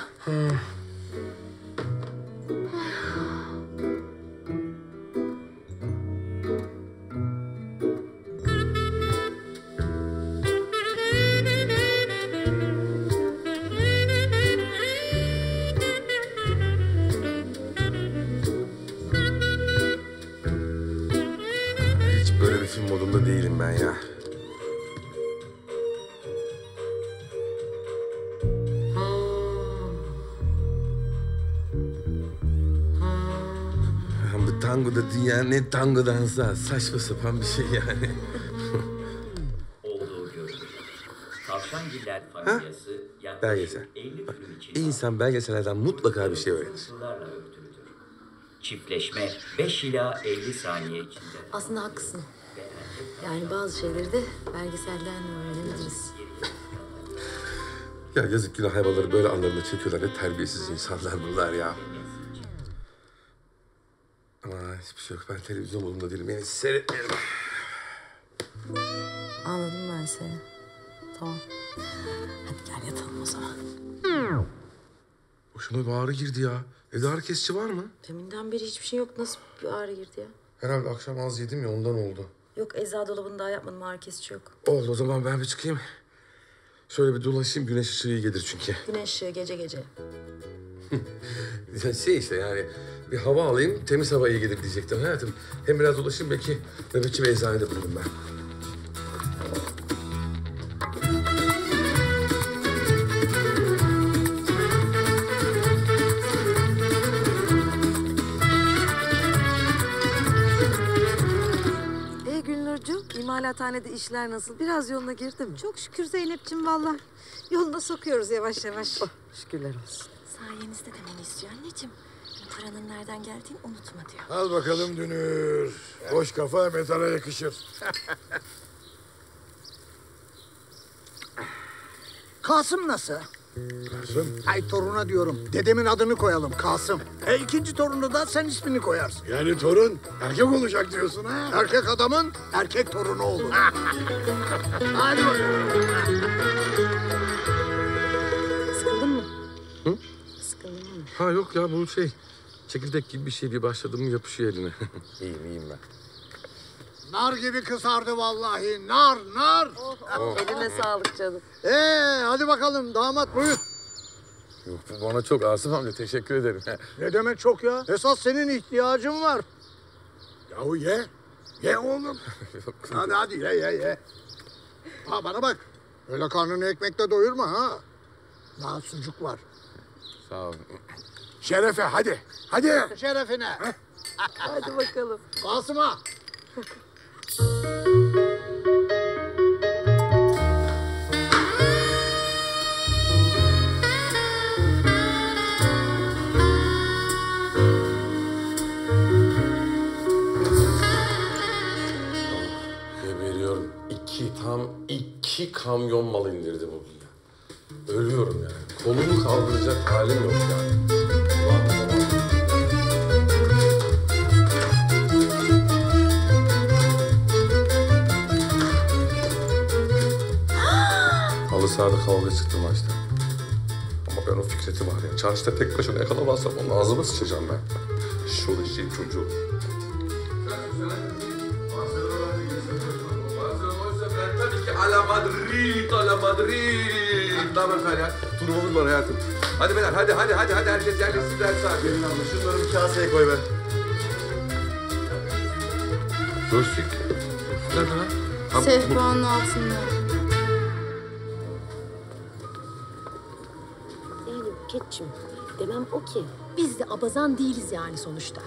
K: modunda değilim ben ya. Bu tango da dünyanın en tango dansı. Saçma sapan bir şey yani.
P: Olduğu görülür. Tavşangiller familyası yaklaşık
K: Belgesel.
P: 50
K: Bak,
P: film için
K: bir insan belgesellerden mutlaka bir şey öğrenir.
P: sırlarla örtülüdür. Çiftleşme 5 ila 50 saniye içinde.
F: Aslında haklısın. Yani bazı şeyleri de belgeselden öğrenebiliriz.
K: Ya yazık günah hayvanları böyle anlarında çekiyorlar. Ne terbiyesiz insanlar bunlar ya. Ama hiçbir şey yok. Ben televizyon modunda değilim. Yani seyretmeyelim.
F: Anladım ben seni. Tamam. Hadi gel yatalım o zaman.
K: Hoşuma bir ağrı girdi ya. Evde ağrı kesici var mı?
F: Deminden beri hiçbir şey yok. Nasıl bir ağrı girdi ya?
K: Herhalde akşam az yedim ya ondan oldu.
F: Yok, eczacı dolabını daha yapmadım. Ağrı kesici yok.
K: Oldu o zaman ben bir çıkayım. Şöyle bir dolaşayım. Güneş ışığı iyi gelir çünkü.
F: Güneş ışığı gece gece.
K: Şey işte yani bir hava alayım, temiz hava iyi gelir diyecektim hayatım. Hem biraz dolaşayım belki nöbetçi bir eczanede bulurum ben.
J: Gülnurcuğum, imalathanede işler nasıl? Biraz yoluna girdi mi? Çok şükür Zeynep'ciğim vallahi. Yoluna sokuyoruz yavaş yavaş. Oh, şükürler olsun.
F: Sayenizde demeni istiyor anneciğim. Paranın nereden geldiğini unutma diyor.
B: Al bakalım Dünür. Boş kafa mezara yakışır.
Q: Kasım nasıl?
B: Kasım?
Q: Ay toruna diyorum. Dedemin adını koyalım Kasım. İkinci torunu da sen ismini koyarsın.
B: Yani torun erkek olacak diyorsun ha?
Q: Erkek adamın erkek torunu olur. Hadi bakalım.
F: Sıkıldın mı?
K: Hı?
F: Sıkıldın mı?
K: Ha yok ya bu şey çekirdek gibi bir şey bir başladım mı yapışıyor eline. iyiyim ben.
Q: Nar gibi kızardı vallahi. Nar.
J: Oh. Eline sağlık canım.
Q: Hadi bakalım damat buyur.
K: Yok bu bana çok Asım amca teşekkür ederim.
Q: Ne demek çok ya? Esas senin ihtiyacın var.
B: Yahu ye. Ye oğlum.
Q: Hadi ye. Ha bana bak. Öyle karnını ekmekle doyurma ha. Daha sucuk var.
K: Sağ ol.
B: Şerefe hadi. Hadi.
Q: Şerefine.
J: Hadi bakalım.
Q: Kasım'a.
K: Geberiyorum. Tam iki kamyon mal indirdi bugün ya. Ölüyorum yani. Kolumu kaldıracak halim yok yani. Halı sahada kavga çıktı maçta. Ama ben o Fikret'i var ya, çarşıda tek başına yakalamazsam onun ağzına sıçacağım ben. Şöyle şey çocuğu. Tabii ki ala Madrid. Ne haber Feryal? Turumumuz var hayatım. Hadi beyler, hadi herkes yerleşsin ders abi.
N: Gelin abla, şunları bir kaseye koy be.
K: Joystick. Nerede lan?
E: Sehpanın altında.
F: Yani Buket'cim demem o ki biz de abazan değiliz yani sonuçta.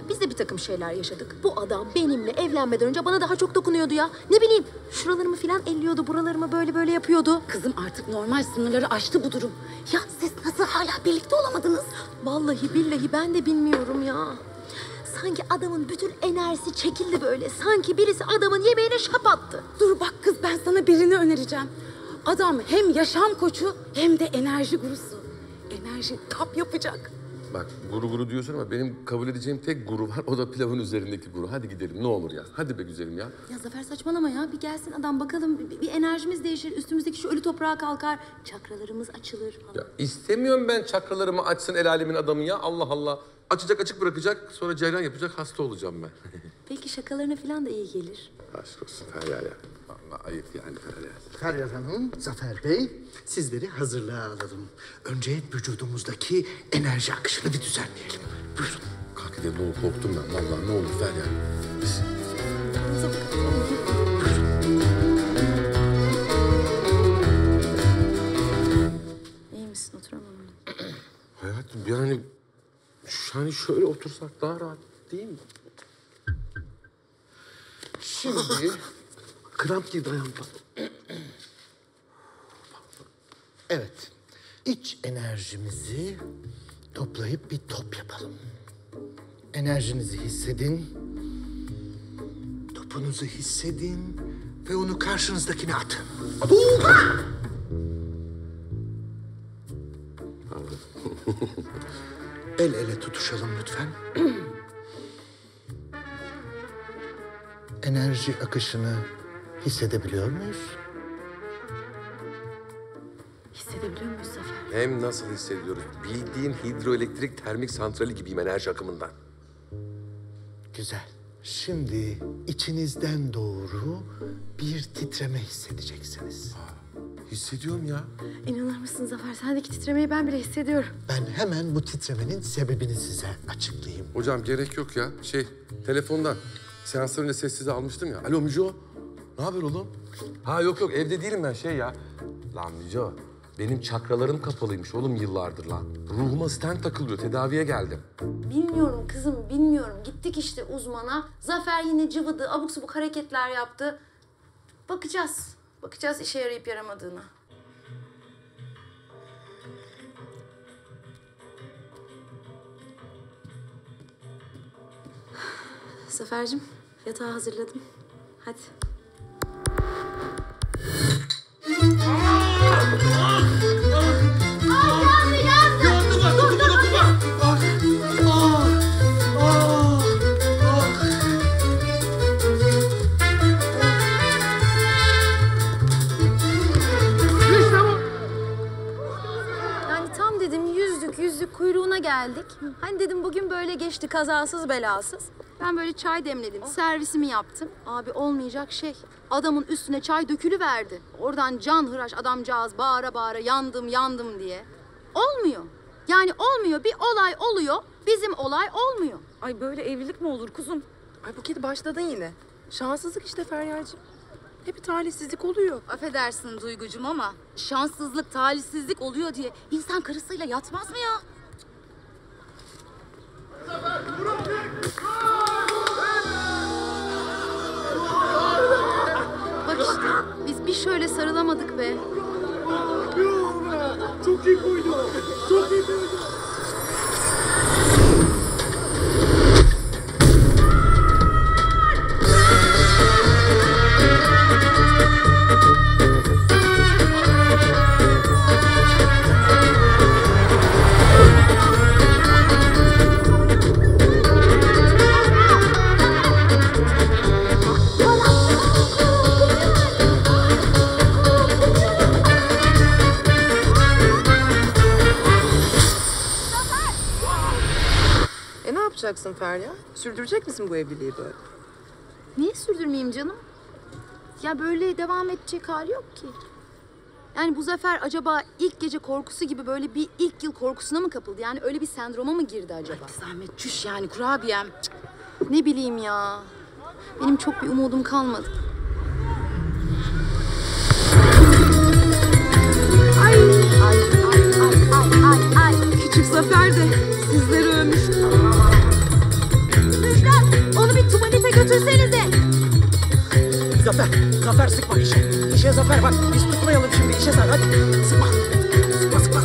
F: Biz de bir takım şeyler yaşadık. Bu adam benimle evlenmeden önce bana daha çok dokunuyordu ya. Ne bileyim şuralarımı falan elliyordu, buralarımı böyle yapıyordu.
E: Kızım artık normal sınırları aştı bu durum. Ya siz nasıl hala birlikte olamadınız?
F: Vallahi billahi ben de bilmiyorum ya. Sanki adamın bütün enerjisi çekildi böyle. Sanki birisi adamın yemeğine şap attı.
E: Dur bak kız, ben sana birini önereceğim. Adam hem yaşam koçu hem de enerji gurusu. Enerji tap yapacak.
K: Bak guru diyorsun ama benim kabul edeceğim tek guru var. O da pilavın üzerindeki guru. Hadi gidelim ne olur ya. Hadi be güzelim ya.
F: Ya Zafer saçmalama ya. Bir gelsin adam bakalım. Bir enerjimiz değişir. Üstümüzdeki şu ölü toprağa kalkar. Çakralarımız açılır falan.
K: Ya istemiyorum ben çakralarımı açsın el alemin adamı ya. Allah Allah. Açık bırakacak. Sonra ceylan yapacak. Hasta olacağım ben.
F: Belki şakalarına falan da iyi gelir.
K: Aşk olsun Feryal ya. Vallahi ayıp yani Feryal.
Q: Feryal Hanım, Zafer Bey, sizleri hazırlığa alalım. Önce vücudumuzdaki enerji akışını bir düzenleyelim. Buyurun.
K: Kalk gidelim ne olur korktum ben. Vallahi ne olur Feryal. Biz...
M: Yani şöyle otursak daha rahat değil mi? Şimdi kramp girdi ayağıma.
Q: Evet. İç enerjimizi toplayıp bir top yapalım. Enerjinizi hissedin. Topunuzu hissedin ve onu karşınızdakine atın. El ele tutuşalım lütfen. Enerji akışını hissedebiliyor muyuz?
F: Hissedebiliyor muyuz Zafer?
M: Hem nasıl hissediyoruz? Bildiğin hidroelektrik termik santrali gibiyim enerji akımından.
Q: Güzel. Şimdi içinizden doğru bir titreme hissedeceksiniz.
M: Hissediyorum ya.
F: İnanır mısın Zafer? Sendeki titremeyi ben bile hissediyorum.
Q: Ben hemen bu titremenin sebebini size açıklayayım.
M: Hocam gerek yok ya. Telefondan seanslar önce sessize almıştım ya. Alo Müco. Ne haber oğlum? Ha yok evde değilim ben ya. Lan Müco, benim çakralarım kapalıymış oğlum yıllardır lan. Ruhuma stent takılıyor, tedaviye geldim.
F: Bilmiyorum kızım, bilmiyorum. Gittik işte uzmana. Zafer yine cıvıdı, abuk subuk hareketler yaptı. Bakacağız. Bakacağız işe yarayıp yaramadığına. Zafer'cim, yatağı hazırladım. Hadi. Yüzlük kuyruğuna geldik. Hani dedim bugün böyle geçti kazasız belasız. Ben böyle çay demledim, servisimi yaptım. Abi olmayacak şey. Adamın üstüne çay dökülüverdi. Oradan canhıraş adamcağız bağıra bağıra yandım diye. Olmuyor. Yani olmuyor. Bir olay oluyor, bizim olay olmuyor.
H: Ay böyle evlilik mi olur kuzum? Ay Buket başladın yine. Şanssızlık işte Feryal'cığım. Hep bir talihsizlik oluyor.
F: Affedersin Duygucuğum ama şanssızlık, talihsizlik oluyor diye insan karısıyla yatmaz mı ya? Bak işte biz bir şöyle sarılamadık be.
C: Çok iyi koydu. Çok iyi koydu.
H: Ne yapacaksın Feryal? Sürdürecek misin bu evliliği böyle?
F: Niye sürdürmeyeyim canım? Ya böyle devam edecek hali yok ki. Yani bu Zafer acaba ilk gece korkusu gibi böyle bir ilk yıl korkusuna mı kapıldı? Yani öyle bir sendroma mı girdi acaba? Hadi zahmet çüş yani kurabiyem. Cık. Ne bileyim ya. Benim çok bir umudum kalmadı.
H: Ay. Küçük Zafer de sizleri övmüş.
F: Müjdat, onu bir tuvalete götürsenize.
C: Zafer sıkma işe. İşe Zafer bak biz tutmayalım şimdi işe sen hadi. Sıkma. Sıkma.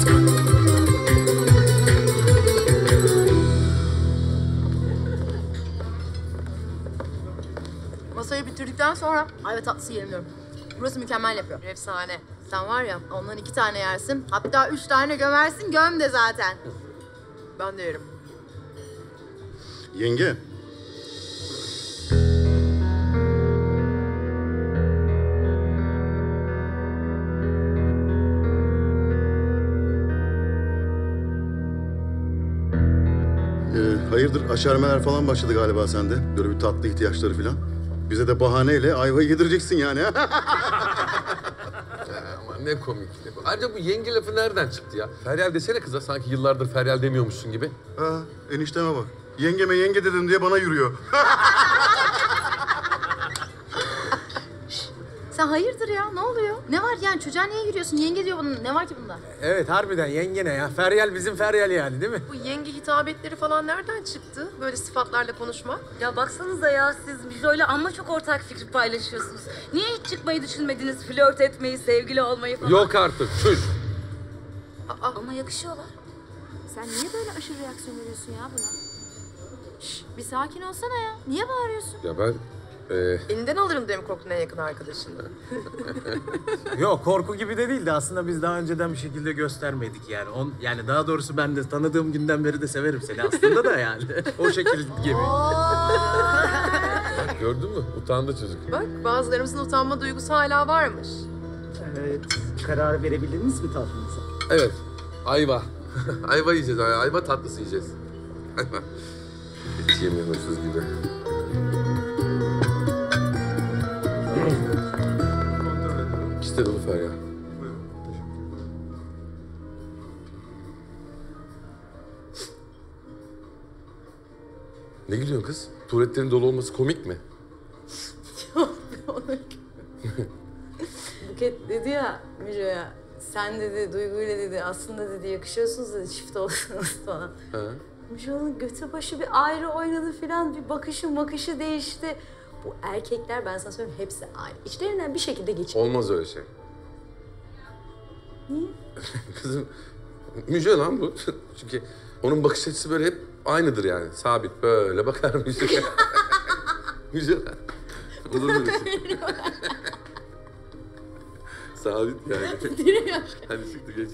F: Masayı bitirdikten sonra ayva tatlısı yerim diyorum. Burası mükemmel yapıyor. Efsane. Sen var ya ondan 2 tane yersin. Hatta 3 tane gömersin. Göm de zaten.
H: Ben de yerim.
N: Yenge. Hayırdır aşermeler falan başladı galiba sende. Böyle bir tatlı ihtiyaçları falan. Bize de bahaneyle ayvayı yedireceksin yani.
M: Ama ne komik. Ayrıca bu yenge lafı nereden çıktı ya? Feryal desene kıza sanki yıllardır Feryal demiyormuşsun gibi.
N: Ha, enişteme bak. Yengeme yenge dedim diye bana yürüyor.
F: Sen hayırdır ya? Ne oluyor? Ne var yani? Çocuğa niye giriyorsun? Yenge diyor bunun. Ne var ki bunda?
C: Evet harbiden yenge ne ya? Feryal bizim Feryal yani değil mi?
H: Bu yenge hitabetleri falan nereden çıktı? Böyle sıfatlarla konuşmak.
R: Ya baksanıza ya siz Müjo'yla amma çok ortak fikir paylaşıyorsunuz. Niye hiç çıkmayı düşünmediniz? Flört etmeyi, sevgili olmayı falan.
K: Yok artık. Çüş.
R: Ama yakışıyorlar.
E: Sen niye böyle aşırı reaksiyon veriyorsun ya buna? Şş, bir sakin olsana ya. Niye bağırıyorsun?
K: Ya ben...
H: Elinden alırım diye mi korktun en yakın arkadaşını?
C: Yok korku gibi de değildi. Aslında biz daha önceden bir şekilde göstermedik yani. Yani daha doğrusu ben de tanıdığım günden beri de severim seni aslında da yani. O şekil gibi.
K: Bak gördün mü? Utandı çocuk.
H: Bak bazılarımızın utanma duygusu hala varmış.
L: Evet. Karar verebildiniz mi tatlınıza?
K: Evet. Ayva. Ayva yiyeceğiz. Ayva tatlısı yiyeceğiz. Ayva. Hiç yemiyormuşuz gibi. İşte Nilüfer ya. Ne gülüyorsun kız? Tuvaletlerin dolu olması komik mi?
F: Buket dedi ya Müjo'ya, sen dedi Duygu'yla dedi aslında dedi yakışıyorsunuz dedi, çift olsunuz falan.
K: Ha?
F: Müjo'nun götü başı bir ayrı oynadı filan, bir bakışı değişti. Bu erkekler ben sana söyleyeyim hepsi aynı. İçlerinden bir şekilde geçiyor.
K: Olmaz öyle şey.
F: Niye?
K: Kızım, Müjde lan bu. Çünkü onun bakış açısı böyle hep aynıdır yani. Sabit böyle bakar Müjde. Müjde lan. Olur mu öyle şey? Sabit yani. Hadi çıktı geç.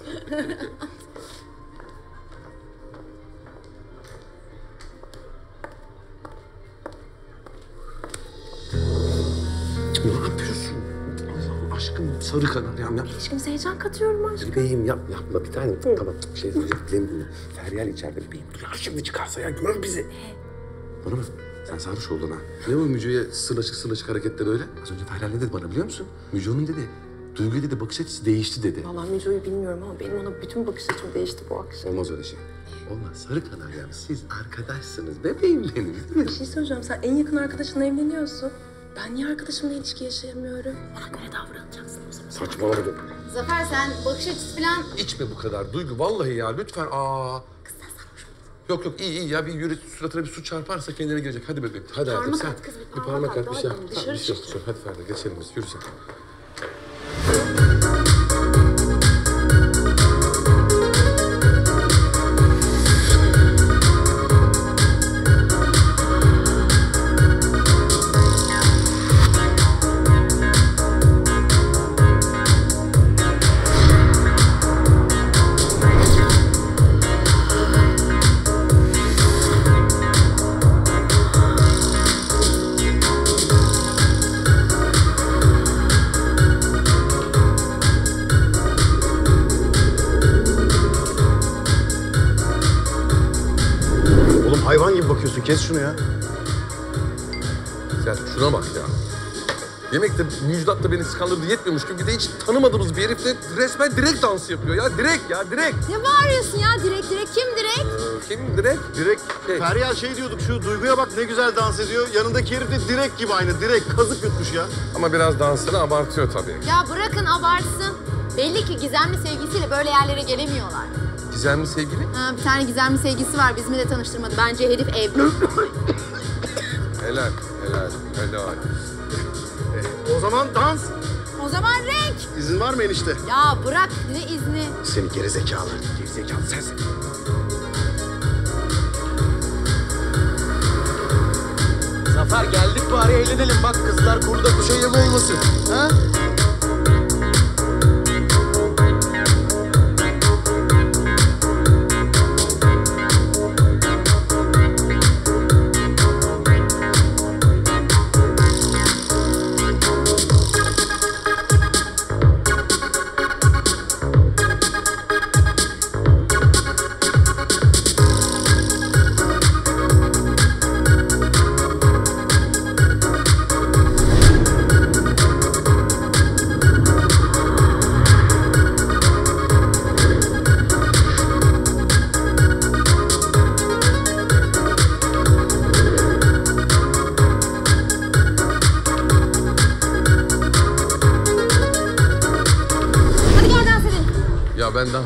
K: Ne yapıyorsun? Allah'ım aşkım sarı kanaryam ya.
H: İlişkimize heyecan katıyorum aşkım.
K: Bebeğim yapma bir tanem. Tamam şey söyleyeceğim. Feryal içeride bebeğim. Dur ya şimdi çıkarsa ya görür bizi. Bana bak sen sarhoş oldun ha. Ne bu Müjde'ye sırlaşık hareketler öyle? Az önce Feryal ne dedi bana biliyor musun? Müjde'nin dedi. Duygu'ya dedi bakış açısı değişti dedi.
H: Vallahi Müjo'yu bilmiyorum ama benim ona bütün bakış açım değişti bu akşam.
K: Olmaz öyle şey. Olmaz sarı kanaryam siz arkadaşsınız bebeğim benim değil mi?
H: Bir şey söyleyeceğim, sen en yakın arkadaşınla evleniyorsun. Ben niye arkadaşımla ilişki yaşayamıyorum? Ona göre davranacaksın o zaman.
K: Saçmalamadım.
E: Zafer sen bakış açısı falan...
K: İçme bu kadar Duygu vallahi ya lütfen. Kız sen sarhoş musun? Yok iyi ya bir yürü suratına bir su çarparsa kendine gelecek. Hadi bebeğim hadi hayatım sen. Bir parmak at bir şey yap. Tamam, bir şey yok. Hadi Ferdi geçelim biz yürü sen.
N: Hayvan gibi bakıyorsun. Kes şunu ya.
K: Sen şuna bak ya. Yemekte Müjdat da beni skandırdı yetmiyormuş gibi bir de hiç tanımadığımız bir herifle resmen direkt dans yapıyor ya. Direkt.
E: Ne bağırıyorsun ya? Direkt kim direkt?
K: Kim direkt?
N: Direkt. Feryal şey diyorduk şu Duygu'ya bak ne güzel dans ediyor. Yanındaki herif de direkt gibi aynı. Direkt kazık yutmuş ya.
K: Ama biraz dansını abartıyor tabii.
E: Ya bırakın abartsın. Belli ki gizemli sevgisiyle böyle yerlere gelemiyorlar.
K: Gizemli sevgili?
E: Ha, bir tane gizemli sevgisi var. Bizimle de tanıştırmadı. Bence herif evli.
K: Helal.
N: O zaman dans.
E: O zaman renk.
N: İzin var mı enişte?
E: Ya bırak ne izni.
N: Seni gerizekalı. Gerizekalı sensin.
C: Zafer geldik bari eğlenelim. Bak kızlar kurda kuşa yem olmasın. Ha?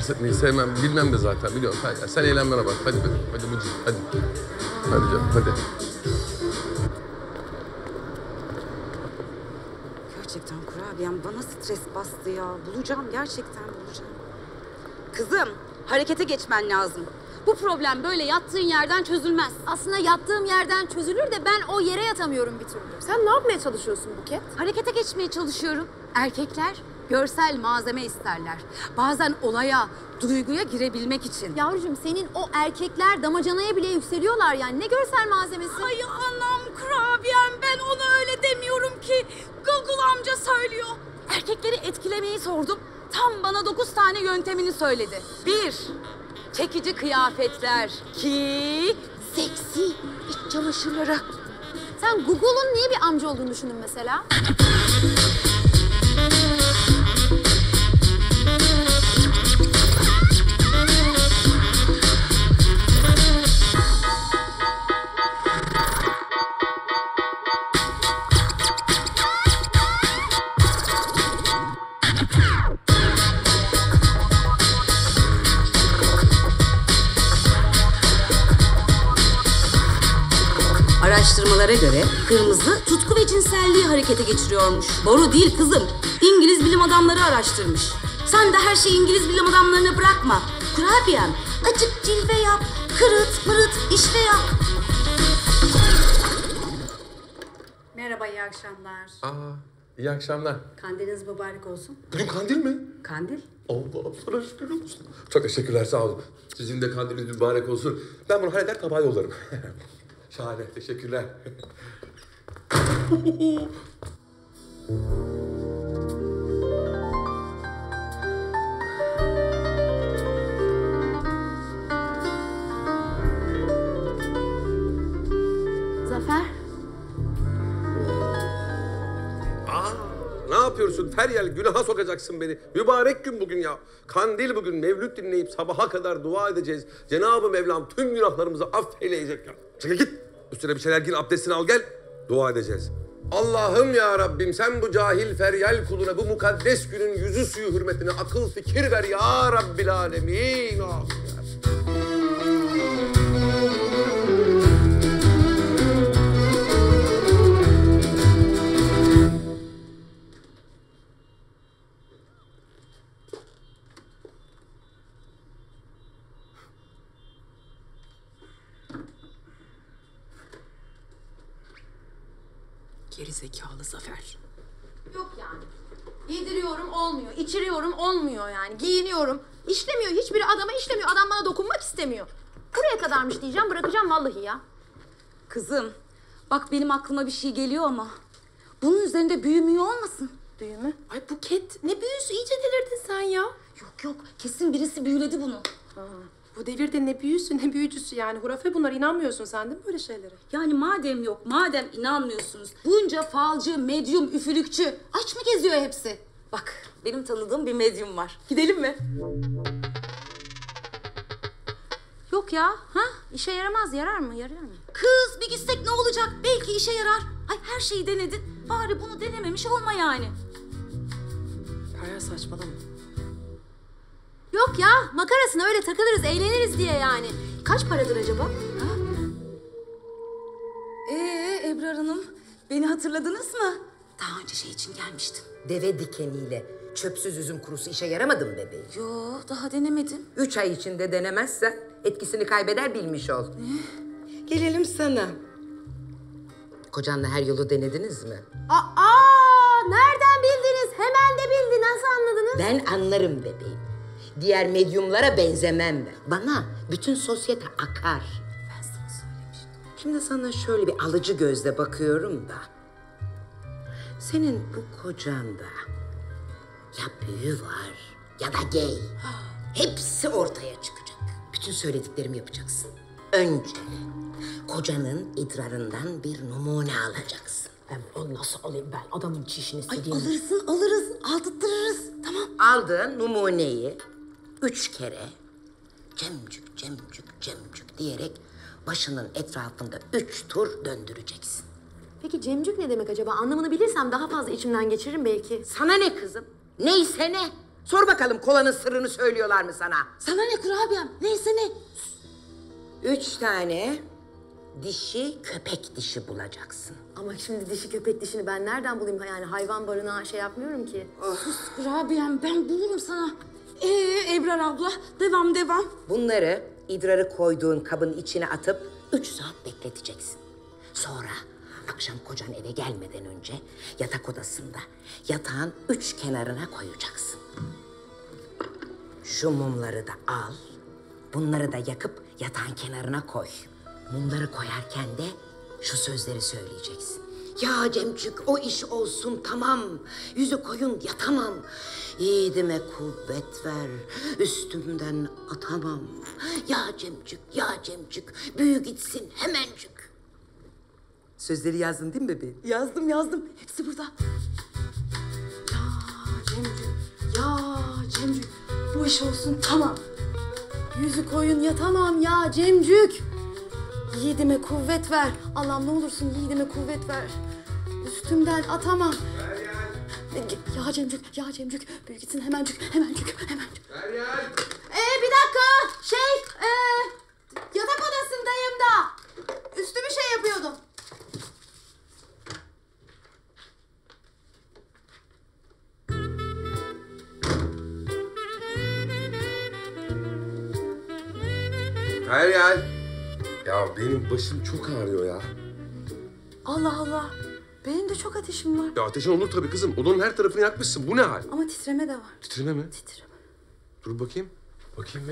M: rahatsız etmeyi sevmem, bilmem de zaten biliyorum. Feryal sen eğlenmene bak. Hadi be, hadi Muci, hadi. Hadi canım, hadi.
H: Gerçekten kurabiyem bana stres bastı ya. Bulacağım, gerçekten bulacağım. Kızım, harekete geçmen lazım.
E: Bu problem böyle yattığın yerden çözülmez. Aslında yattığım yerden çözülür de ben o yere yatamıyorum bir türlü.
H: Sen ne yapmaya çalışıyorsun Buket?
E: Harekete geçmeye çalışıyorum. Erkekler görsel malzeme isterler. Bazen olaya, duyguya girebilmek için. Yavrucuğum senin o erkekler damacanaya bile yükseliyorlar yani. Ne görsel malzemesi?
R: Ay anam kurabiyem, ben onu öyle demiyorum ki. Google amca söylüyor.
E: Erkekleri etkilemeyi sordum. Tam bana 9 tane yöntemini söyledi. 1. Çekici kıyafetler. 2. Seksi iç çamaşırları. Sen Google'un niye bir amca olduğunu düşündün mesela?
S: Araştırmalara göre kırmızı tutku ve cinselliği harekete geçiriyormuş. Boru değil kızım. İngiliz bilim adamları araştırmış. Sen de her şeyi İngiliz bilim adamlarına bırakma. Kurabiyem, acık cilve yap, kırıt mırıt işte yap.
T: Merhaba, iyi akşamlar.
M: İyi akşamlar.
T: Kandiliniz mübarek olsun.
M: Bugün kandil mi?
T: Kandil?
M: Allah sana şükür olsun. Çok teşekkürler, sağ olun. Sizin de kandiliniz mübarek olsun. Ben bunu halleder tabağa yollarım. Şahane, teşekkürler.
E: Zafer.
M: Ne yapıyorsun Feryal? Günaha sokacaksın beni. Mübarek gün bugün ya. Kandil bugün. Mevlüt dinleyip sabaha kadar dua edeceğiz. Cenab-ı Mevlam tüm günahlarımızı affeyleyecek ya. Çekil git. Üstüne bir şeyler giyin, abdestini al gel. Dua edeceğiz. Allah'ım ya Rabbim sen bu cahil Feryal kuluna bu mukaddes günün yüzü suyu hürmetine akıl fikir ver ya Rabbil Alemin.
H: Geri zekalı Zafer.
E: Yok yani. Yediriyorum olmuyor, içiriyorum olmuyor yani. Giyiniyorum. İşlemiyor, hiçbiri adama işlemiyor. Adam bana dokunmak istemiyor. Buraya kadarmış diyeceğim, bırakacağım vallahi ya.
S: Kızım, bak benim aklıma bir şey geliyor ama bunun üzerinde büyümüyor olmasın?
H: Büyü mü? Ay Buket, ne büyüsü? İyice delirdin sen ya.
S: Yok, kesin birisi büyüledi bunu.
H: Bu devirde ne büyüsü ne büyücüsü yani. Hurafe bunlar, inanmıyorsun sen değil mi böyle şeylere?
S: Yani madem yok, madem inanmıyorsunuz, bunca falcı, medyum, üfürükçü, aç mı geziyor hepsi? Bak, benim tanıdığım bir medyum var. Gidelim mi?
E: Yok ya, işe yaramaz. Yarar mı? Yarar mı?
S: Kız, bir gitsek ne olacak? Belki işe yarar. Ay her şeyi denedin. Bari bunu denememiş olma yani.
H: Feryal saçmalama.
E: Yok ya, makarasına öyle takılırız, eğleniriz diye yani. Kaç paradır acaba?
S: Ebrar Hanım, beni hatırladınız mı? Daha önce şey için gelmiştim.
U: Deve dikeniyle çöpsüz üzüm kurusu işe yaramadı mı bebeğim?
S: Yo, daha denemedim.
U: 3 ay içinde denemezsen etkisini kaybeder bilmiş ol. Gelelim sana. Kocanla her yolu denediniz mi?
E: Nereden bildiniz? Hemen de bildi. Nasıl anladınız?
U: Ben anlarım bebeğim. Diğer medyumlara benzemem ben. Bana bütün sosyete akar.
S: Ben sana söylemiştim.
U: Şimdi sana şöyle bir alıcı gözle bakıyorum da. Senin bu kocanda ya büyü var ya da gay. Hepsi ortaya çıkacak. Bütün söylediklerimi yapacaksın. Önce kocanın idrarından bir numune alacaksın.
H: Onu nasıl alayım ben? Adamın çişini
U: Ay
H: sileyim.
U: alırız, aldırtırırız. Tamam. Aldığın numuneyi 3 kere cemcük diyerek başının etrafında 3 tur döndüreceksin.
E: Peki cemcük ne demek acaba? Anlamını bilirsem daha fazla içimden geçiririm belki.
U: Sana ne kızım? Neyse ne? Sor bakalım kolanın sırrını söylüyorlar mı sana?
S: Sana ne kurabiyem? Neyse ne?
U: 3 tane dişi köpek dişi bulacaksın.
F: Ama şimdi dişi köpek dişini ben nereden bulayım? Yani hayvan barınağı şey yapmıyorum ki.
S: Sus kurabiyem, ben bulurum sana. Ebrar abla, devam.
U: Bunları idrarı koyduğun kabın içine atıp 3 saat bekleteceksin. Sonra akşam kocan eve gelmeden önce yatak odasında yatağın 3 kenarına koyacaksın. Şu mumları da al, bunları da yakıp yatağın kenarına koy. Mumları koyarken de şu sözleri söyleyeceksin. Ya Cemcik o iş olsun tamam, yüzü koyun yatamam. Yiğidime kuvvet ver, üstümden atamam. Ya Cemcik, büyü gitsin hemencik. Sözleri yazdın değil mi bebeğim?
S: Yazdım. Hepsi burada. Ya Cemcük, bu iş olsun tamam.
F: Yüzü koyun yatamam ya Cemcük. Yiğidime kuvvet ver. Allah'ım ne olursun yiğidime kuvvet ver. Üstümden atamam. Ya Cemcük. Büyük gitsin hemencik. Bir dakika. Yatak odasındayım da. Üstümü şey yapıyordum.
K: Feryal. Ya benim başım çok ağrıyor ya.
F: Allah Allah. Benim de çok ateşim var.
K: Ya ateşin olur tabii kızım. Odanın her tarafını yakmışsın. Bu ne hal?
F: Ama titreme de var.
K: Titreme mi? Dur bakayım. Bakayım be.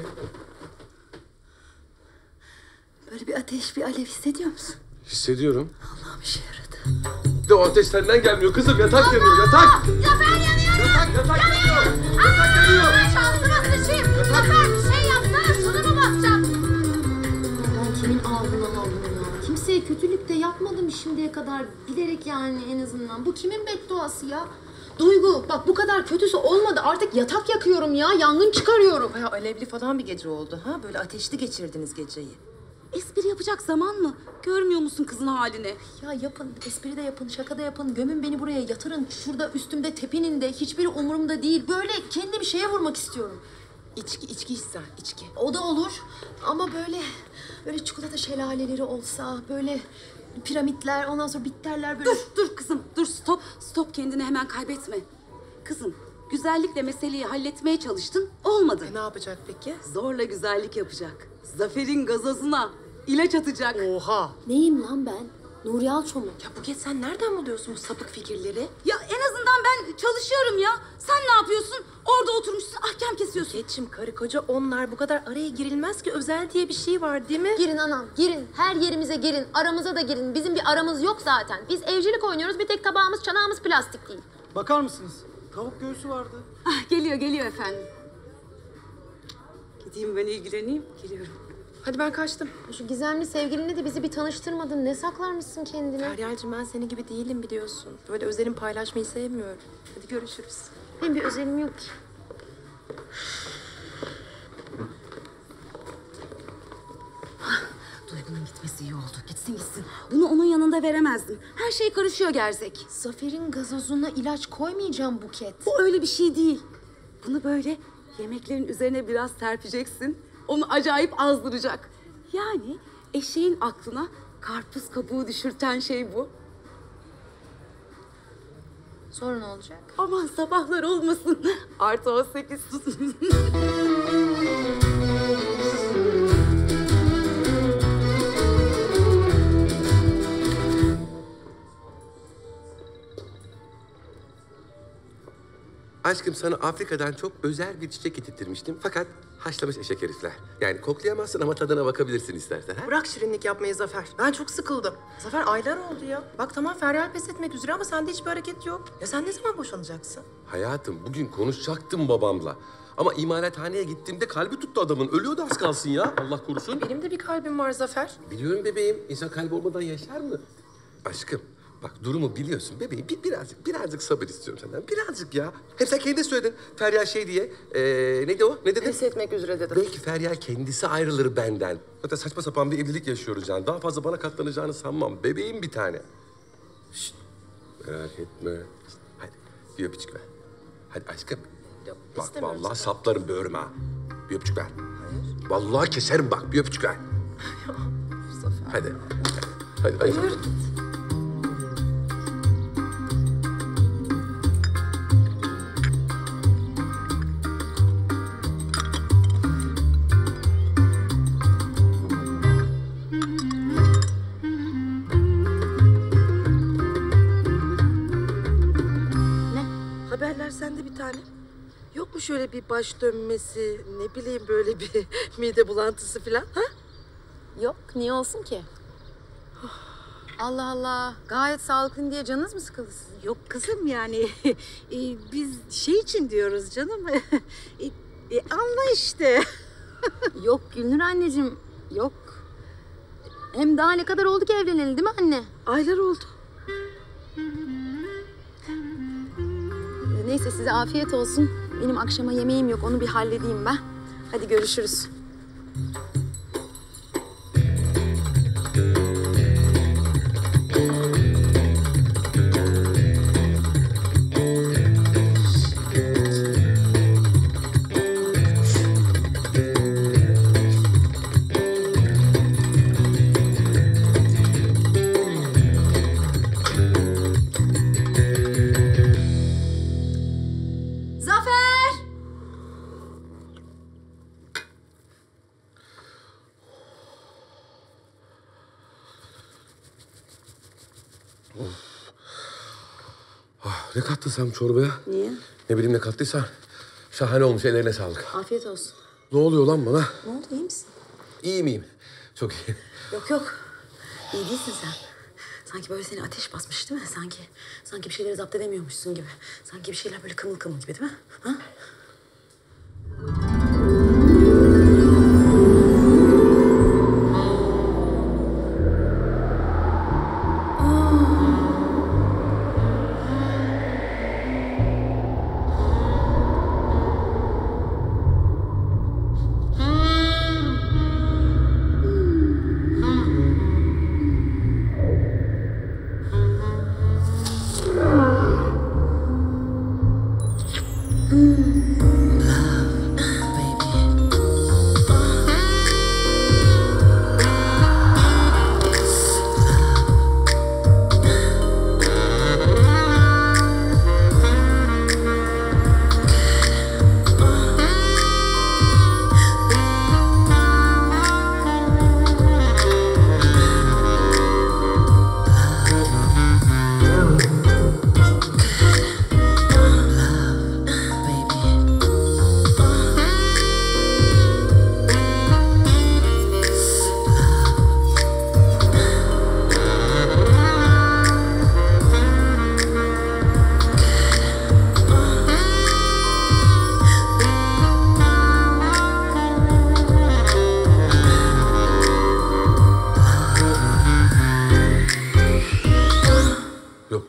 F: Böyle bir ateş, bir alev hissediyor musun?
K: Hissediyorum.
F: Allah'ım işe yaradı.
K: De o ateş senden gelmiyor kızım. Yatak yanıyor, yatak.
E: Zafer yanıyor.
K: Yatak yanıyor. Yatak yanıyor.
E: Şansıma sıçayım. Zafer bir şey yapsana, şunu mu basacağım?
F: Ben kimin ağzından aldım ya? Kimseye kötülük de yapmadım şimdiye kadar. Bilerek yani en azından. Bu kimin bedduası ya? Duygu bak bu kadar kötüsü olmadı. Artık yatak yakıyorum ya. Yangın çıkarıyorum.
G: Baya alevli falan bir gece oldu ha? Böyle ateşli geçirdiniz geceyi.
S: Espri yapacak zaman mı? Görmüyor musun kızın halini?
F: Ya yapın, espri de yapın, şaka da yapın. Gömün beni buraya, yatırın. Şurada üstümde, tepinin de. Hiçbiri umurumda değil. Böyle kendi bir şeye vurmak istiyorum.
G: İçki ister, içki.
F: O da olur. Ama böyle çikolata şelaleleri olsa, böyle piramitler, ondan sonra bitterler böyle.
S: Dur kızım, dur stop kendini hemen kaybetme. Kızım, güzellikle meseleyi halletmeye çalıştın, olmadı.
G: Ne yapacak peki?
S: Zorla güzellik yapacak. Zafer'in gazozuna ilaç atacak.
G: Oha!
F: Neyim lan ben? Nuri Alço mu?
G: Ya Buket sen nereden buluyorsun bu sapık fikirleri?
S: Ya en azından ben çalışıyorum ya. Sen ne yapıyorsun? Orada oturmuşsun, ahkam kesiyorsun.
G: Buket'cim karı koca onlar bu kadar araya girilmez ki. Özel diye bir şey var değil mi?
F: Girin anam, girin. Her yerimize girin. Aramıza da girin. Bizim bir aramız yok zaten. Biz evcilik oynuyoruz. Bir tek tabağımız, çanağımız plastik değil.
L: Bakar mısınız? Tavuk göğsü vardı.
S: Ah, geliyor efendim. Gideyim ben ilgileneyim, geliyorum.
G: Hadi ben kaçtım.
F: Şu gizemli sevgilinle de bizi bir tanıştırmadın. Ne saklarmışsın kendine?
G: Feryal'cim ben senin gibi değilim biliyorsun. Böyle özelimi paylaşmayı sevmiyorum. Hadi görüşürüz.
F: Benim bir özelim yok ki.
S: Duygu'nun gitmesi iyi oldu. Gitsin. Bunu onun yanında veremezdim. Her şey karışıyor gerzek.
F: Zafer'in gazozuna ilaç koymayacağım Buket.
S: Bu öyle bir şey değil. Bunu böyle yemeklerin üzerine biraz serpeceksin. Onu acayip azdıracak. Yani eşeğin aklına karpuz kabuğu düşürten şey bu.
F: Sonra ne olacak?
S: Aman sabahlar olmasın. Artı 18 tutun.
K: Aşkım sana Afrika'dan çok özel bir çiçek getirtmiştim. Fakat haşlamış eşek herifler. Yani koklayamazsın ama tadına bakabilirsin istersen. Ha?
G: Bırak şirinlik yapmayı Zafer. Ben çok sıkıldım. Zafer aylar oldu ya. Bak tamam Feryal pes etmek üzere ama sende hiçbir hareket yok. Ya sen ne zaman boşanacaksın?
K: Hayatım bugün konuşacaktım babamla. Ama imalathaneye gittiğimde kalbi tuttu adamın. Ölüyordu az kalsın ya. Allah korusun.
G: Benim de bir kalbim var Zafer.
K: Biliyorum bebeğim. İnsan kalbi olmadan yaşar mı? Aşkım bak durumu biliyorsun bebeğim. Birazcık sabır istiyorum senden. Birazcık ya. Hem sen kendi söyledin. Feryal şey diye. Neydi o? Ne dedin?
G: Pes etmek üzere dedim.
K: Belki Feryal kendisi ayrılır benden. Zaten saçma sapan bir evlilik yaşıyoruz yani. Daha fazla bana katlanacağını sanmam. Bebeğim bir tane. Şşt. Merak etme. Şşt. Hadi bir öpücük ver. Hadi aşkım.
M: Bak vallahi saplarım böğrüme ha. Bir öpücük ver. Vallahi keserim bak, bir öpücük ver. Hadi. Hadi.
J: Haberler sende bir tane. Yok mu şöyle bir baş dönmesi, ne bileyim böyle bir mide bulantısı falan, ha?
F: Yok, niye olsun ki? Allah Allah, gayet sağlıklı diye canınız mı sıkıldı sizin?
T: Yok kızım yani biz şey için diyoruz canım. Anla işte.
F: Yok Gülnur anneciğim, yok. Hem daha ne kadar oldu ki evleneli değil mi anne?
J: Aylar oldu.
F: Neyse size afiyet olsun. Benim akşama yemeğim yok, onu bir halledeyim ben. Hadi görüşürüz.
M: Ne kattın sen bu çorbaya?
F: Niye?
M: Ne bileyim ne kattıysan. Şahane olmuş, ellerine sağlık.
F: Afiyet olsun.
M: Ne oluyor lan bana?
F: Ne oldu, iyi misin?
M: İyi miyim? Çok iyi.
F: Yok. İyi değilsin sen. Sanki böyle seni ateş basmış değil mi? Sanki bir şeyleri zapt edemiyormuşsun gibi. Sanki bir şeyler böyle kımıl kımıl gibi değil mi? Ha?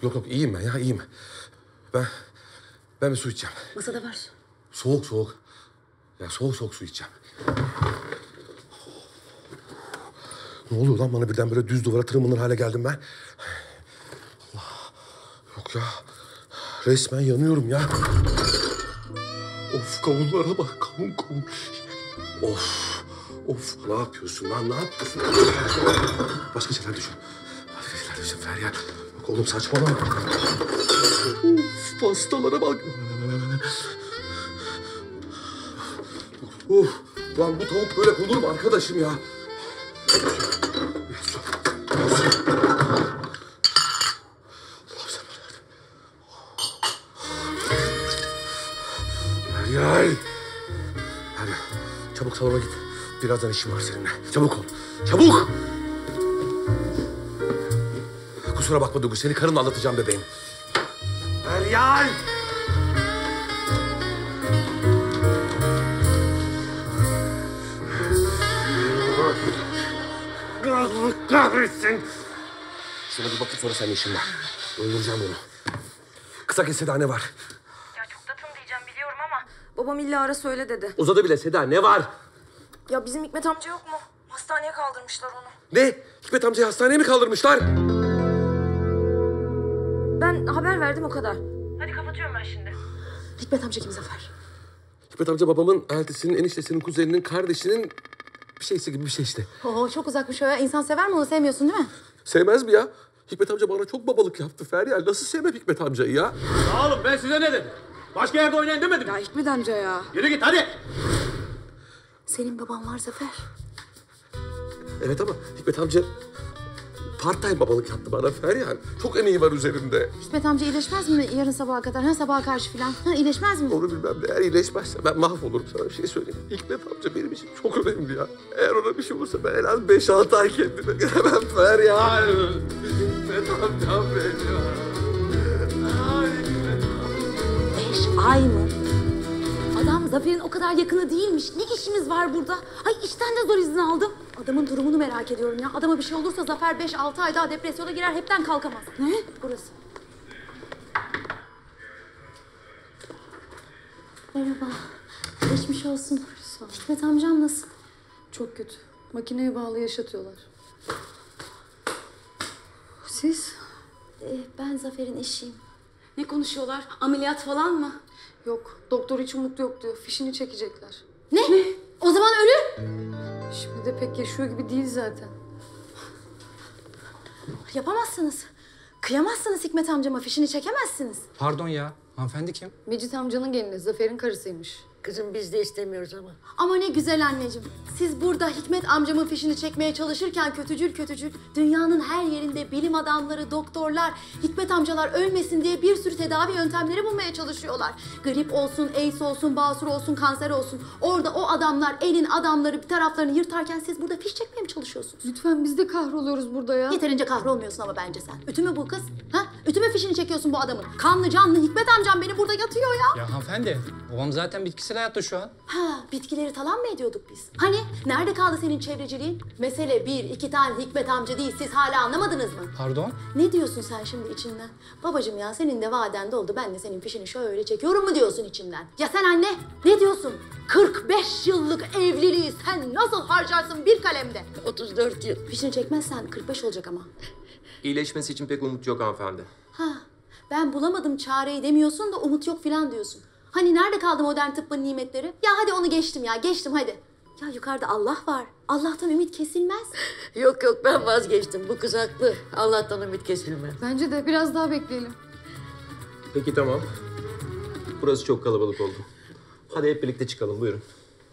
M: Yok iyiyim ben ya, iyiyim. Ben bir su içeceğim.
F: Masada var.
M: Soğuk. Ya soğuk su içeceğim. Ne oluyor lan bana, birden böyle düz duvara tırmanır hale geldim ben. Allah. Yok ya. Resmen yanıyorum ya. Of kavunlara bak, kavun. Of ne yapıyorsun lan, ne yapıyorsun? Başka şeyler düşün. Feryal. Bak oğlum saçmalama. Of pastalara bak. Lan bu tavuk böyle konur mu arkadaşım ya? Feryal. Çabuk salona git. Birazdan işim var seninle. Çabuk ol. Çabuk! Kusura bakma Duygu, seni karınla anlatacağım bebeğim. Feryal! Allah kahretsin! Şuna bir bakıp sonra seninle işim var. Öldüreceğim bunu. Kısa kes Seda, ne var?
R: Ya çok da diyeceğim biliyorum ama babam illa ara söyle dedi.
M: Uzadı bile Seda, ne var?
R: Ya bizim Hikmet amca yok mu? Hastaneye kaldırmışlar onu.
M: Ne? Hikmet amcayı hastaneye mi kaldırmışlar?
R: Ben haber verdim o kadar. Hadi kapatıyorum ben şimdi.
F: Hikmet amca kim Zafer?
M: Hikmet amca babamın eltisinin, eniştesinin, kuzeninin, kardeşinin bir şeysi gibi bir şey işte.
F: Oo, çok uzakmış o ya. İnsan sever mi onu, sevmiyorsun değil mi?
M: Sevmez mi ya? Hikmet amca bana çok babalık yaptı Feryal. Nasıl sevmem Hikmet amcayı ya?
L: Ya oğlum ben size ne dedim? Başka yerde oynayın demedim.
H: Ya Hikmet amca ya.
L: Yürü git hadi.
F: Senin baban var Zafer.
M: Evet ama Hikmet amca part-time babalık yaptı bana Feryal. Çok emeği var üzerimde.
F: Hikmet amca iyileşmez mi yarın sabaha kadar? Ha, sabaha karşı falan. Ha, iyileşmez mi?
M: Onu bilmem de eğer iyileşmezse ben mahvolurum, sana bir şey söyleyeyim. Hikmet amca benim için çok önemli ya. Eğer ona bir şey olursa ben en az 5-6 ay kendime gelemem Feryal. Hikmet amcam benim ya. Ay, Hikmet amca.
S: 5 ay mı? Adam Zafer'in o kadar yakını değilmiş. Ne işimiz var burada? Ay işten de zor izin aldım.
F: Adamın durumunu merak ediyorum ya. Adama bir şey olursa Zafer 5-6 ay daha depresyona girer, hepten kalkamaz.
S: Ne?
F: Burası. Merhaba. Geçmiş olsun. Hikmet amcam nasıl?
D: Çok kötü. Makineye bağlı yaşatıyorlar.
F: Siz? Ben Zafer'in eşiyim.
S: Ne konuşuyorlar? Ameliyat falan mı?
D: Yok. Doktor hiç umutlu yok diyor. Fişini çekecekler.
F: Ne? O zaman ölür.
D: Şimdi de pek yaşıyor gibi değil zaten.
F: Yapamazsınız. Kıyamazsınız Hikmet amcama, fişini çekemezsiniz.
L: Pardon ya. Hanımefendi kim?
D: Mecit amcanın gelini, Zafer'in karısıymış.
U: Kızım biz de istemiyoruz ama.
F: Ama ne güzel anneciğim. Siz burada Hikmet amcamın fişini çekmeye çalışırken kötücül dünyanın her yerinde bilim adamları, doktorlar, Hikmet amcalar ölmesin diye bir sürü tedavi yöntemleri bulmaya çalışıyorlar. Grip olsun, AIDS olsun, basur olsun, kanser olsun. Orada o adamlar, elin adamları bir taraflarını yırtarken siz burada fiş çekmeye mi çalışıyorsunuz?
D: Lütfen biz de kahroluyoruz burada ya.
F: Yeterince kahrolmuyorsun ama bence sen. Ütü mü bu kız? Ha? Ütü mü fişini çekiyorsun bu adamın? Kanlı canlı Hikmet amcam beni burada yatıyor ya.
L: Ya hanımefendi, babam zaten bitkisel hayatta şu an.
F: Ha, bitkileri talan mı ediyorduk biz? Hani nerede kaldı senin çevreciliğin? Mesele 1-2 tane Hikmet amca değil, siz hala anlamadınız mı?
L: Pardon?
F: Ne diyorsun sen şimdi içinden? Babacığım ya senin de vaden doldu, ben de senin fişini şöyle çekiyorum mu diyorsun içinden? Ya sen anne, ne diyorsun? 45 yıllık evliliği sen nasıl harcarsın bir kalemde?
U: 34 yıl.
F: Fişini çekmezsen 45 olacak ama.
V: İyileşmesi için pek umut yok hanımefendi.
F: Ha, ben bulamadım çareyi demiyorsun da umut yok filan diyorsun. Hani nerede kaldı modern tıbbın nimetleri? Ya hadi onu geçtim ya, geçtim hadi. Ya yukarıda Allah var. Allah'tan ümit kesilmez.
U: Yok ben vazgeçtim. Bu kız haklı. Allah'tan ümit kesilmez.
D: Bence de biraz daha bekleyelim.
V: Peki tamam. Burası çok kalabalık oldu. Hadi hep birlikte çıkalım buyurun.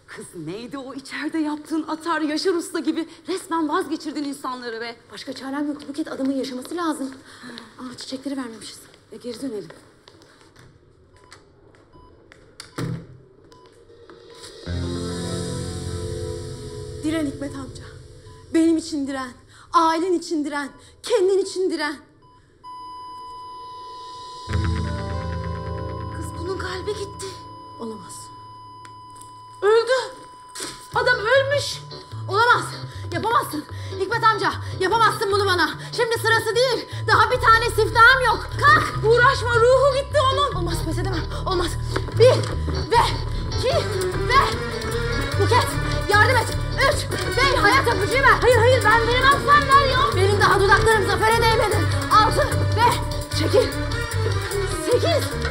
S: Kız neydi o içeride yaptığın atar Yaşar Usta gibi? Resmen vazgeçirdin insanları be.
F: Başka çarem yok Buket, adamın yaşaması lazım. Aa, çiçekleri vermemişiz.
S: Geri dönelim.
F: Diren Hikmet amca. Benim için diren. Ailen için diren. Kendin için diren.
S: Kız bunun kalbi gitti.
F: Olamaz.
S: Öldü. Adam ölmüş.
F: Olamaz. Yapamazsın. Hikmet amca yapamazsın bunu bana. Şimdi sırası değil. Daha bir tane siftahım yok. Kalk.
S: Uğraşma, ruhu gitti onun.
F: Olmaz, pes edemem. Olmaz. 1 ve 2 ve... Buket yardım et. 3 ve hayat öpücüğü ver.
S: Hayır ben veremem, sen ver ya.
F: Benim daha dudaklarım Zafer'e değmedi. 6 ve çekil. 8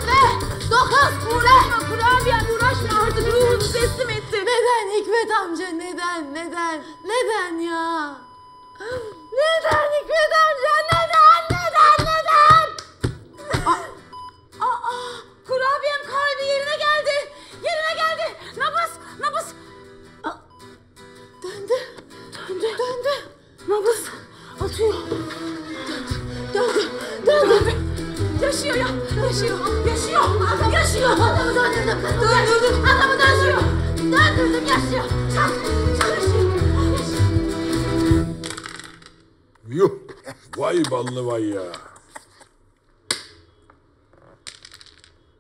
F: ve 9
S: Uğraşma kurabiyem, uğraşma artık, ruhunu teslim etti.
F: Neden Hikmet amca, neden? Neden ya? Neden Hikmet amca, neden?
S: Kurabiyem kalbi yerine geldi. Nabız.
F: Döndü.
S: Nabız atıyor.
F: Döndü.
S: Yaşıyor ya. Yaşıyor.
F: Adamı döndürdüm. Adamı döndürdüm. Döndürdüm, yaşıyor. Çalışıyor.
B: Yuh! Vay ballı vay ya.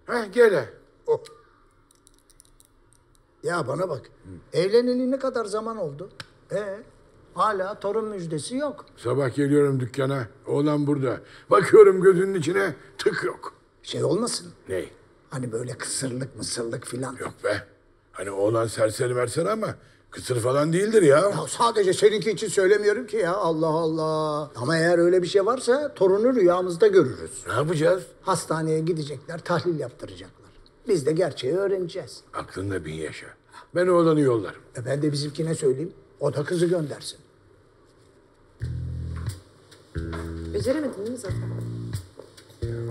B: Heh gele. Oh.
Q: Ya bana bak. Evleneli ne kadar zaman oldu? Hala torun müjdesi yok.
B: Sabah geliyorum dükkana. Oğlan burada. Bakıyorum gözünün içine tık yok.
Q: Şey olmasın?
B: Ne?
Q: Hani böyle kısırlık mısırlık filan.
B: Yok be. Hani oğlan serseri versene ama kısır falan değildir ya.
Q: Ya sadece seninki için söylemiyorum ki ya. Allah Allah. Ama eğer öyle bir şey varsa torunu rüyamızda görürüz.
B: Ne yapacağız?
Q: Hastaneye gidecekler, tahlil yaptıracaklar. Biz de gerçeği öğreneceğiz.
B: Aklında bin yaşa. Ben oğlanı yollarım.
Q: Ben de bizimkine söyleyeyim. O da kızı göndersin.
G: Beceremedin değil mi Zafer?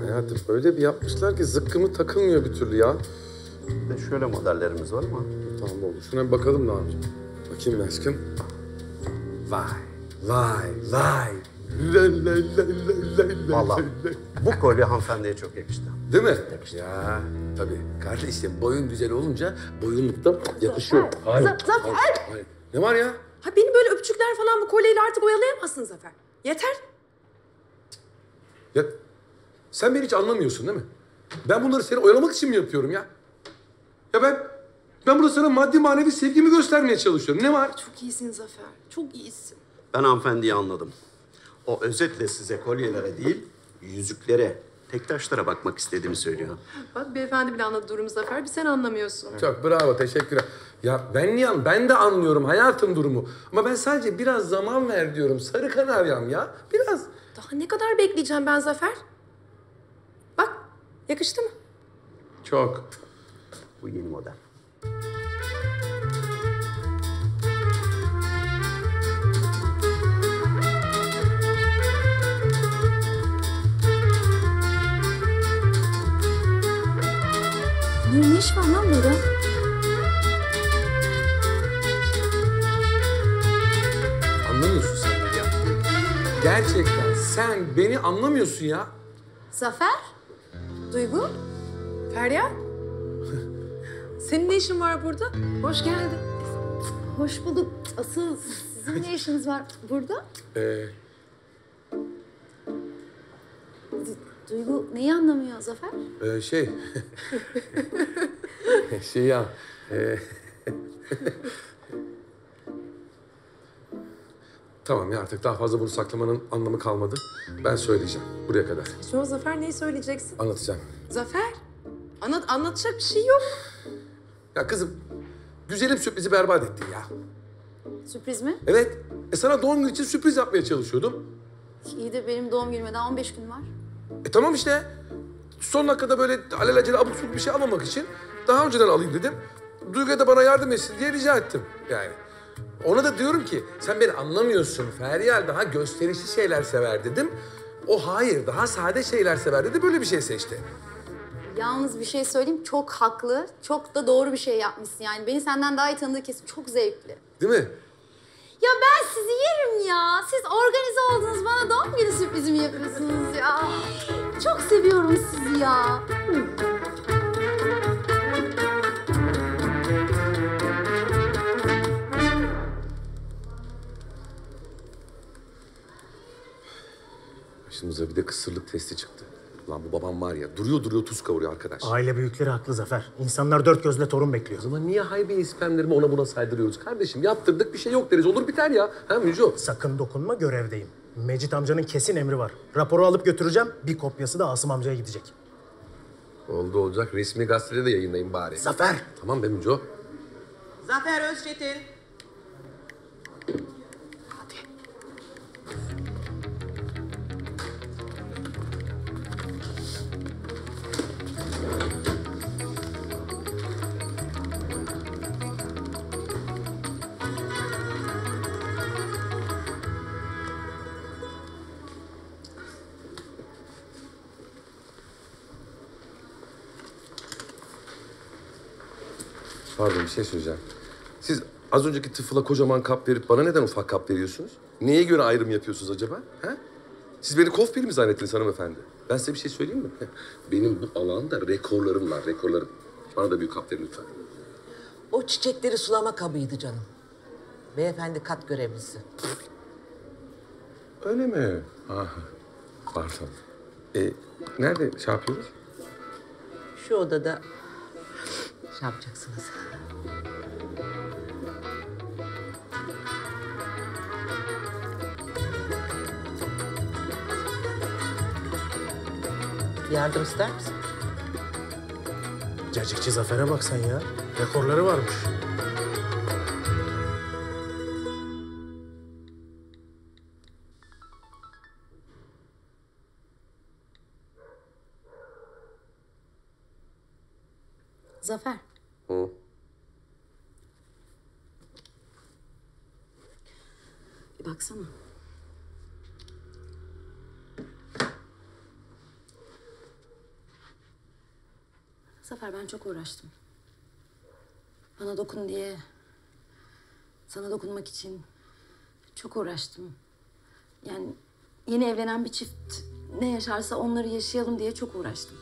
M: Hayatım öyle bir yapmışlar ki zıkkımı takılmıyor bir türlü ya.
A: Şöyle modellerimiz var ama.
M: Tamam oldu. Şuna bir bakalım da amca. Bakayım be aşkım. Vay, vay, vay.
A: Vallahi bu kolye hanımefendiye çok yakıştı.
M: Değil mi? Yakıştı. Ya tabii. Kardeşim boyun güzel olunca boyunluk da yakışıyor.
G: Zafer!
M: Hayır. Ne var ya?
G: Ha beni böyle öpücükler falan bu kolyeyle artık oyalayamazsın Zafer. Yeter.
M: Ya sen beni hiç anlamıyorsun değil mi? Ben bunları seni oyalamak için mi yapıyorum ya? Ya ben burada sana maddi manevi sevgimi göstermeye çalışıyorum. Ne var?
G: Çok iyisin Zafer. Çok iyisin.
A: Ben hanımefendiyi anladım. O özetle size kolyelere değil, yüzüklere, tek taşlara bakmak istediğimi söylüyor.
G: Bak beyefendi bile anladı durumu Zafer. Bir sen anlamıyorsun.
M: Çok bravo, teşekkürler. Ya ben de anlıyorum hayatım durumu. Ama ben sadece biraz zaman ver diyorum. Sarı kanaryam ya. Biraz.
G: Daha ne kadar bekleyeceğim ben Zafer? Bak yakıştı mı?
M: Çok.
A: Bu yeni model.
E: Ne iş var lan burada?
M: Anlamıyorsun sen beni ya. Gerçekten sen beni anlamıyorsun ya.
F: Zafer? Duygu?
G: Feryal? Senin ne işin var burada? Hoş geldin.
F: Hoş bulduk. Asıl sizin ne işiniz var burada? Duygu neyi anlamıyor Zafer?
M: Şey ya. Tamam ya artık daha fazla bunu saklamanın anlamı kalmadı. Ben söyleyeceğim. Buraya kadar.
G: Şu Zafer neyi söyleyeceksin?
M: Anlatacağım.
G: Zafer? Anlatacak bir şey yok.
M: Ya kızım, güzelim sürprizi berbat ettin ya.
F: Sürpriz mi?
M: Evet. Sana doğum günü için sürpriz yapmaya çalışıyordum.
F: İyi de benim doğum günüme daha 15 gün var.
M: Tamam işte. Son dakikada böyle alelacele abuk subuk bir şey almamak için daha önceden alayım dedim. Duygu'ya da bana yardım etsin diye rica ettim yani. Ona da diyorum ki sen beni anlamıyorsun. Feryal daha gösterişli şeyler sever dedim. O hayır daha sade şeyler sever dedi. Böyle bir şey seçti.
F: Yalnız bir şey söyleyeyim, çok haklı, çok da doğru bir şey yapmışsın yani. Beni senden daha iyi tanıdığı kesin, çok zevkli.
M: Değil mi?
F: Ya ben sizi yerim ya. Siz organize oldunuz, bana doğum günü sürprizimi yapıyorsunuz ya. Çok seviyorum sizi ya.
M: Başımıza bir de kısırlık testi çıktı. Lan bu babam var ya duruyor tuz kavuruyor arkadaş.
I: Aile büyükleri haklı Zafer. İnsanlar dört gözle torun bekliyor.
M: O zaman niye haybiye ispemlerimi ona buna saydırıyoruz kardeşim? Yaptırdık bir şey yok deriz. Olur biter ya. Ha Müco?
I: Sakın dokunma, görevdeyim. Mecit amcanın kesin emri var. Raporu alıp götüreceğim. Bir kopyası da Asım amcaya gidecek.
M: Oldu olacak. Resmi gazetede de yayınlayın bari.
I: Zafer!
M: Tamam be Müco.
W: Zafer Özçetin.
M: Pardon bir şey söyleyeceğim. Siz az önceki tıfıla kocaman kap verip bana neden ufak kap veriyorsunuz? Neye göre ayrım yapıyorsunuz acaba? Ha? Siz beni kofbir mi zannettiniz hanımefendi? Ben size bir şey söyleyeyim mi? Benim bu alanda rekorlarım var, rekorlarım. Bana da büyük kap verin lütfen.
W: O çiçekleri sulama kabıydı canım. Beyefendi kat görevlisi.
M: Öyle mi? Ah, pardon. Nerede şey yapıyoruz?
W: Şu odada şey yapacaksınız. Yardım ister misin?
I: Cacıkçı Zafer'e bak sen ya. Rekorları varmış.
F: Zafer.
M: Hı.
F: Bir baksana. Zafer, ben çok uğraştım. Bana dokun diye, sana dokunmak için çok uğraştım. Yani yeni evlenen bir çift ne yaşarsa onları yaşayalım diye çok uğraştım.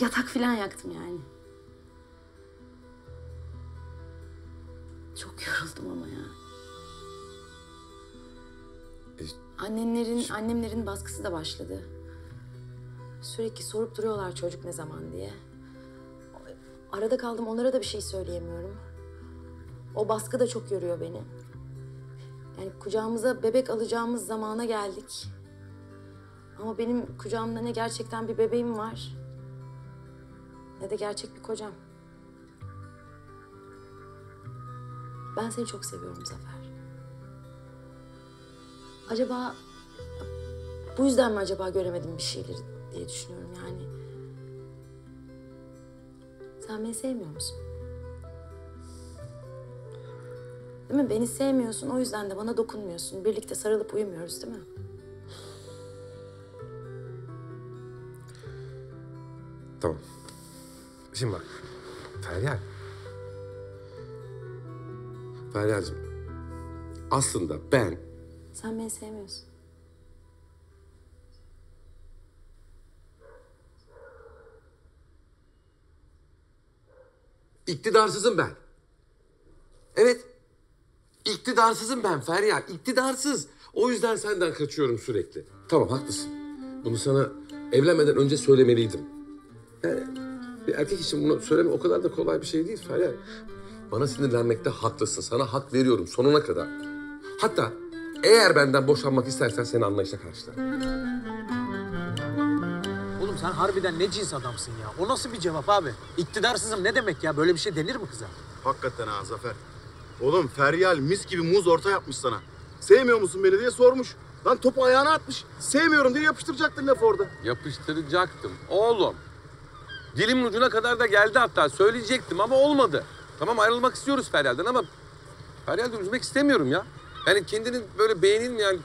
F: Yatak falan yaktım yani. Çok yoruldum ama ya. Annemlerin baskısı da başladı. Sürekli sorup duruyorlar çocuk ne zaman diye. Arada kaldım, onlara da bir şey söyleyemiyorum. O baskı da çok yoruyor beni. Yani kucağımıza bebek alacağımız zamana geldik. Ama benim kucağımda ne gerçekten bir bebeğim var, ne de gerçek bir kocam. Ben seni çok seviyorum Zafer. Acaba bu yüzden mi acaba göremedim bir şeyleri diye düşünüyorum yani. Sen beni sevmiyor musun? Değil mi? Beni sevmiyorsun, o yüzden de bana dokunmuyorsun. Birlikte sarılıp uyumuyoruz, değil mi?
M: Tamam. Şimdi bak. Feryal. Feryal'cığım. Aslında ben...
F: Sen beni sevmiyorsun.
M: İktidarsızım ben. Evet. İktidarsızım ben Feryal. İktidarsız. O yüzden senden kaçıyorum sürekli. Tamam, haklısın. Bunu sana evlenmeden önce söylemeliydim. Yani bir erkek için bunu söylemek o kadar da kolay bir şey değil Feryal. Bana sinirlenmekte haklısın. Sana hak veriyorum sonuna kadar. Hatta eğer benden boşanmak istersen seni anlayışla karşılarım.
C: Oğlum sen harbiden ne cins adamsın ya? O nasıl bir cevap abi? İktidarsızım ne demek ya? Böyle bir şey denir mi kıza?
N: Hakikaten ha Zafer. Oğlum Feryal mis gibi muz orta yapmış sana. Sevmiyor musun beni diye sormuş. Lan topu ayağına atmış. Sevmiyorum diye yapıştıracaktın lafı orada.
K: Yapıştıracaktım oğlum. Dilimin ucuna kadar da geldi hatta. Söyleyecektim ama olmadı. Tamam, ayrılmak istiyoruz Feryal'den ama Feryal'de üzmek istemiyorum ya. Yani kendinin böyle beğenilmeyen,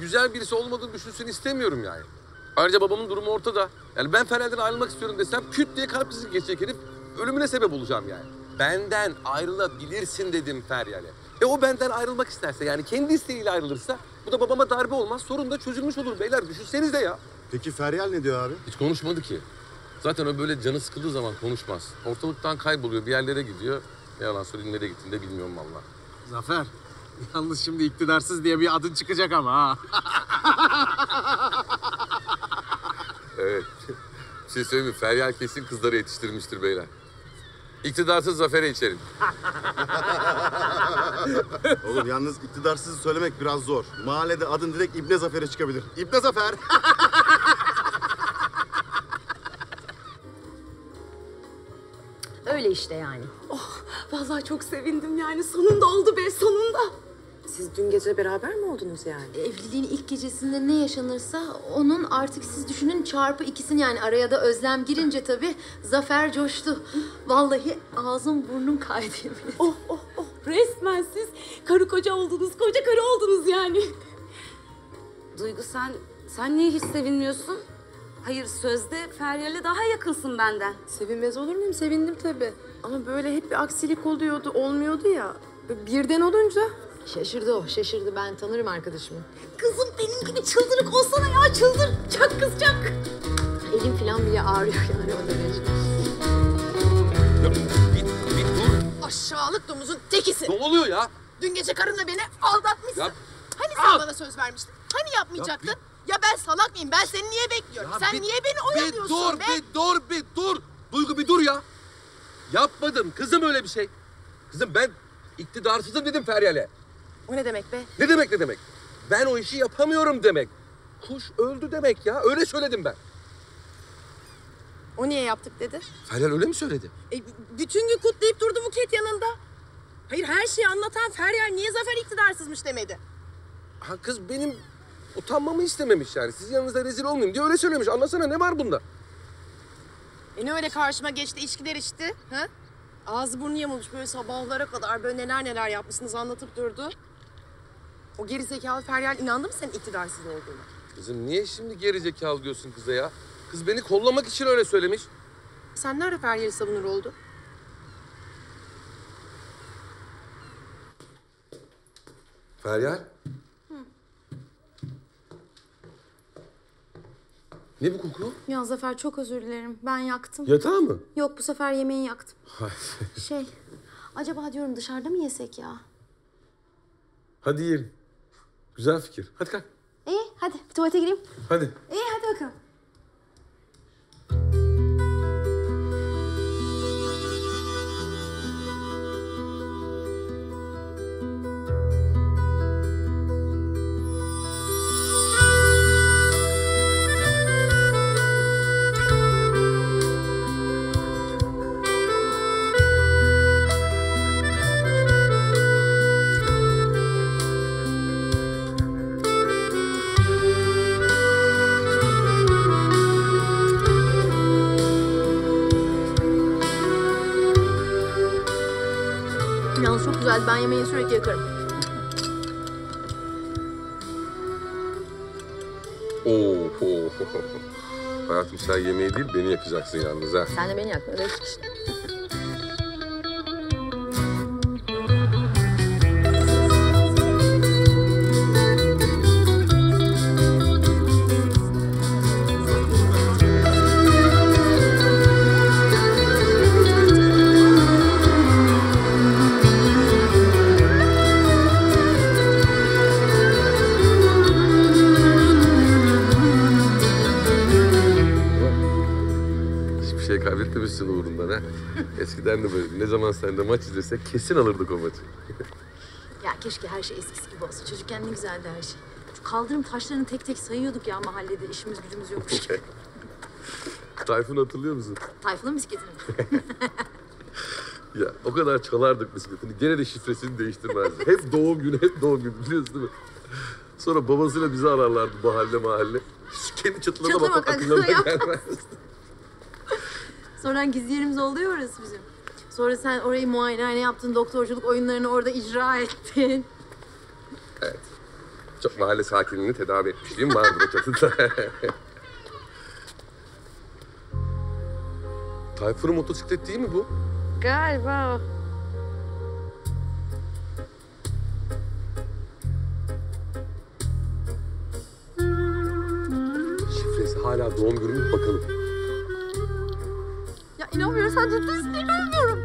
K: güzel birisi olmadığını düşünsün istemiyorum yani. Ayrıca babamın durumu ortada. Yani ben Feryal'den ayrılmak istiyorum desem küt diye kalp krizi geçecek herif. Ölümüne sebep olacağım yani. Benden ayrılabilirsin dedim Feryal'e. O benden ayrılmak isterse, yani kendi isteğiyle ayrılırsa bu da babama darbe olmaz. Sorun da çözülmüş olur beyler. Düşünsenize ya.
N: Peki Feryal ne diyor abi?
K: Hiç konuşmadı ki. Zaten o böyle canı sıkıldığı zaman konuşmaz. Ortalıktan kayboluyor, bir yerlere gidiyor. Ne yalan söyleyeyim, nereye gittiğini de bilmiyorum vallahi.
C: Zafer, yalnız şimdi iktidarsız diye bir adın çıkacak ama ha.
K: Evet. Bir şey söyleyeyim mi? Feryal kesin kızları yetiştirmiştir beyler. İktidarsız Zafer'e içerim.
N: Oğlum yalnız iktidarsızı söylemek biraz zor. Mahallede adın direkt İbne Zafer'e çıkabilir. İbne Zafer.
F: Öyle işte yani.
D: Oh, vallahi çok sevindim yani. Sonunda oldu be, sonunda.
G: Siz dün gece beraber mi oldunuz yani?
F: Evliliğin ilk gecesinde ne yaşanırsa onun artık siz düşünün çarpı ikisini, yani araya da Özlem girince tabii Zafer coştu. Vallahi ağzım burnum kaydı yemin ederim.
D: Oh oh oh, resmen siz karı koca oldunuz, koca karı oldunuz yani.
S: Duygu sen niye hiç sevinmiyorsun? Hayır, sözde Feryal'e daha yakınsın benden.
G: Sevinmez olur muyum? Sevindim tabii. Ama böyle hep bir aksilik oluyordu, olmuyordu ya. Birden olunca...
F: Şaşırdı o, şaşırdı. Ben tanırım arkadaşımı.
D: Kızım benim gibi çıldırık olsana ya, çıldır. Çak kız çak.
F: Elim falan bile ağrıyor yani o derece.
K: Bir dur.
G: Aşağılık domuzun tekisin.
K: Ne oluyor ya?
G: Dün gece karınla beni aldatmışsın.
K: Ya-
G: Hani sen bana söz vermiştin? Hani yapmayacaktın? Ya ben salak mıyım? Ben seni niye bekliyorum?
K: Ya
G: Sen niye beni oyalıyorsun be?
K: Bir dur. Duygu bir dur ya. Yapmadım kızım öyle bir şey. Kızım ben iktidarsızım dedim Feryal'e.
G: O ne demek be?
K: Ne demek? Ben o işi yapamıyorum demek. Kuş öldü demek ya. Öyle söyledim ben.
G: O niye yaptık dedi?
K: Feryal öyle mi söyledi?
G: Bütün gün kutlayıp durdu Buket yanında. Hayır, her şeyi anlatan Feryal niye Zafer iktidarsızmış demedi?
K: Ha kız benim utanmamı istememiş yani. Sizin yanınızda rezil olmayayım diye öyle söylemiş. Anlasana, ne var bunda?
G: Ne öyle karşıma geçti içkiler içti. Ha? Ağzı burnu yamulmuş böyle sabahlara kadar böyle neler yapmışsınız anlatıp durdu. O gerizekalı Feryal inandı mı senin iktidarsız olduğuna?
K: Kızım niye şimdi geri zekalı diyorsun kıza ya? Kız beni kollamak için öyle söylemiş.
G: Sen nerede Feryal'i savunur oldu?
K: Feryal. Ne bu koku?
E: Ya Zafer çok özür dilerim. Ben yaktım.
K: Yatağı mı?
E: Yok bu sefer yemeği yaktım. Acaba diyorum dışarıda mı yesek ya?
K: Hadi yiyelim. Güzel fikir. Hadi kalk.
E: İyi hadi bir tuvalete gireyim.
K: Hadi.
E: İyi hadi bakalım. Yalnız çok güzel. Ben yemeği sürekli yakarım.
K: Oo. Hayatım sen yemeği değil beni yakacaksın yalnız ha.
E: Sen de beni yakma. Öyle işte.
K: Kaybetmemişsin uğrundan ha. Eskiden de böyle. Ne zaman seninle maç izlesek kesin alırdık o maçı.
E: Ya keşke her şey eskisi gibi olsa. Çocukken ne güzeldi her şey. Şu kaldırım taşlarını tek tek sayıyorduk ya mahallede. İşimiz gücümüz yokmuş gibi.
K: Tayfun hatırlıyor musun?
E: Tayfun'un bisikletini.
K: Ya o kadar çalardık bisikletini. Gene de şifresini değiştirmezdi. Hep doğum günü biliyorsun değil mi? Sonra babasıyla bizi ararlardı mahalle. Kendi çatılarına bakmak akıllarına gelmez.
E: Sonra gizli yerimiz oldu ya orası bizim. Sonra sen orayı muayenehane yaptın, doktorculuk oyunlarını orada icra ettin.
K: Evet. Çok mahalle sakinliğini tedavi etmişliğim vardır o çatıda. Tayfun'un motosiklet değil mi bu?
E: Galiba.
K: Şifresi hala doğum günü mü bakalım.
E: Ya inanmıyorum, sen ciddisin, inanmıyorum.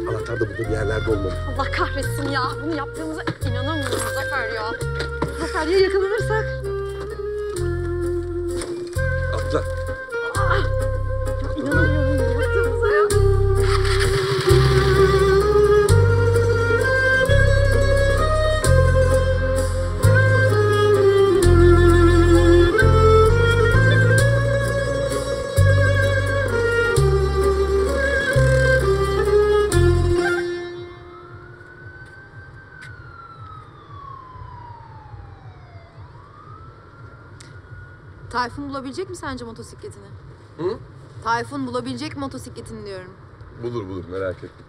K: Anahtar da burada bir yerlerde olmalı.
E: Allah kahretsin ya. Bunu yaptığımıza inanamıyorum Zafer ya. Zafer ya yakalanırsak?
K: Atla.
E: Ya inanamıyorum yaptığımıza ya. Tayfun bulabilecek mi sence motosikletini?
K: Hı?
E: Tayfun bulabilecek mi motosikletini diyorum.
K: Bulur merak etme.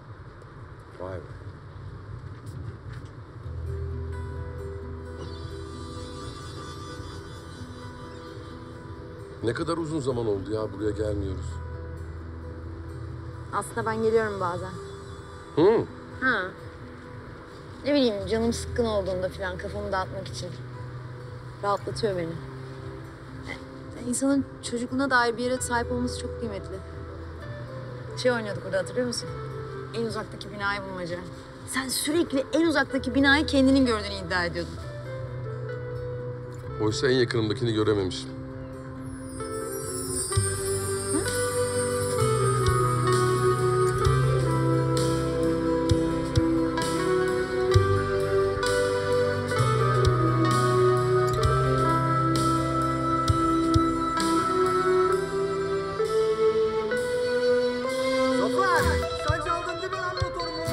K: Vay be. Ne kadar uzun zaman oldu ya buraya gelmiyoruz.
E: Aslında ben geliyorum bazen.
K: Hı?
E: Ha. Ne bileyim canım sıkkın olduğunda falan kafamı dağıtmak için. Rahatlatıyor beni. İnsanın çocukluğuna dair bir yere sahip olması çok kıymetli. Şey oynuyorduk burada, hatırlıyor musun? En uzaktaki binayı bulmaca. Sen sürekli en uzaktaki binayı kendinin gördüğünü iddia ediyordun.
K: Oysa en yakınımdakini görememişim.
O: Sen çaldın değil mi lan motorumu?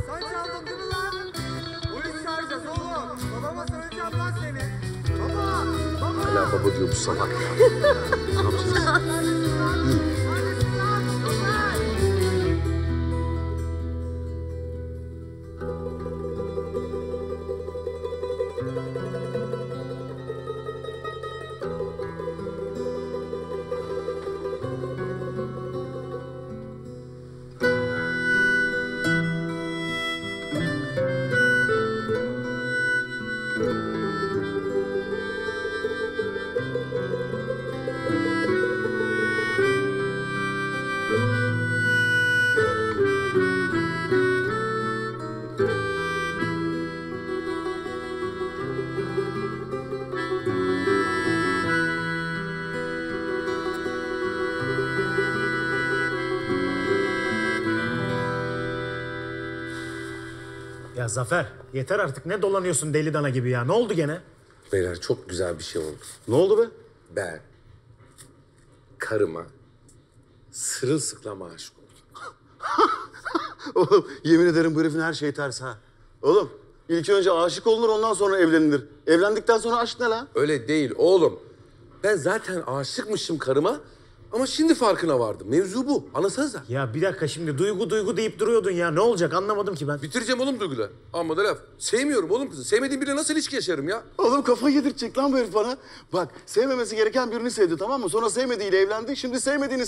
O: Sen çaldın değil mi lan? Polis çağıracağız oğlum. Babama söyleyeceğim lan seni. Baba!
M: baba diyor bu salak ya. Ne yapacağız?
I: Ya Zafer, yeter artık. Ne dolanıyorsun deli dana gibi ya? Ne oldu gene?
M: Beyler çok güzel bir şey oldu.
N: Ne oldu be?
M: Ben karıma sırılsıklama aşık oldum.
N: Oğlum yemin ederim bu herifin her şeyi ters ha. Oğlum ilk önce aşık olunur ondan sonra evlenilir. Evlendikten sonra aşk ne lan?
M: Öyle değil oğlum. Ben zaten aşıkmışım karıma ama şimdi farkına vardım. Mevzu bu. Anlasanıza.
I: Ya bir dakika şimdi duygu deyip duruyordun ya. Ne olacak anlamadım ki ben.
M: Bitireceğim oğlum duygular. Amma da laf. Sevmiyorum oğlum kızı. Sevmediğim biriyle nasıl ilişki yaşarım ya?
N: Oğlum kafayı yedirecek lan bu herif bana. Bak sevmemesi gereken birini sevdi tamam mı? Sonra sevmediğiyle evlendi. Şimdi sevmediğini,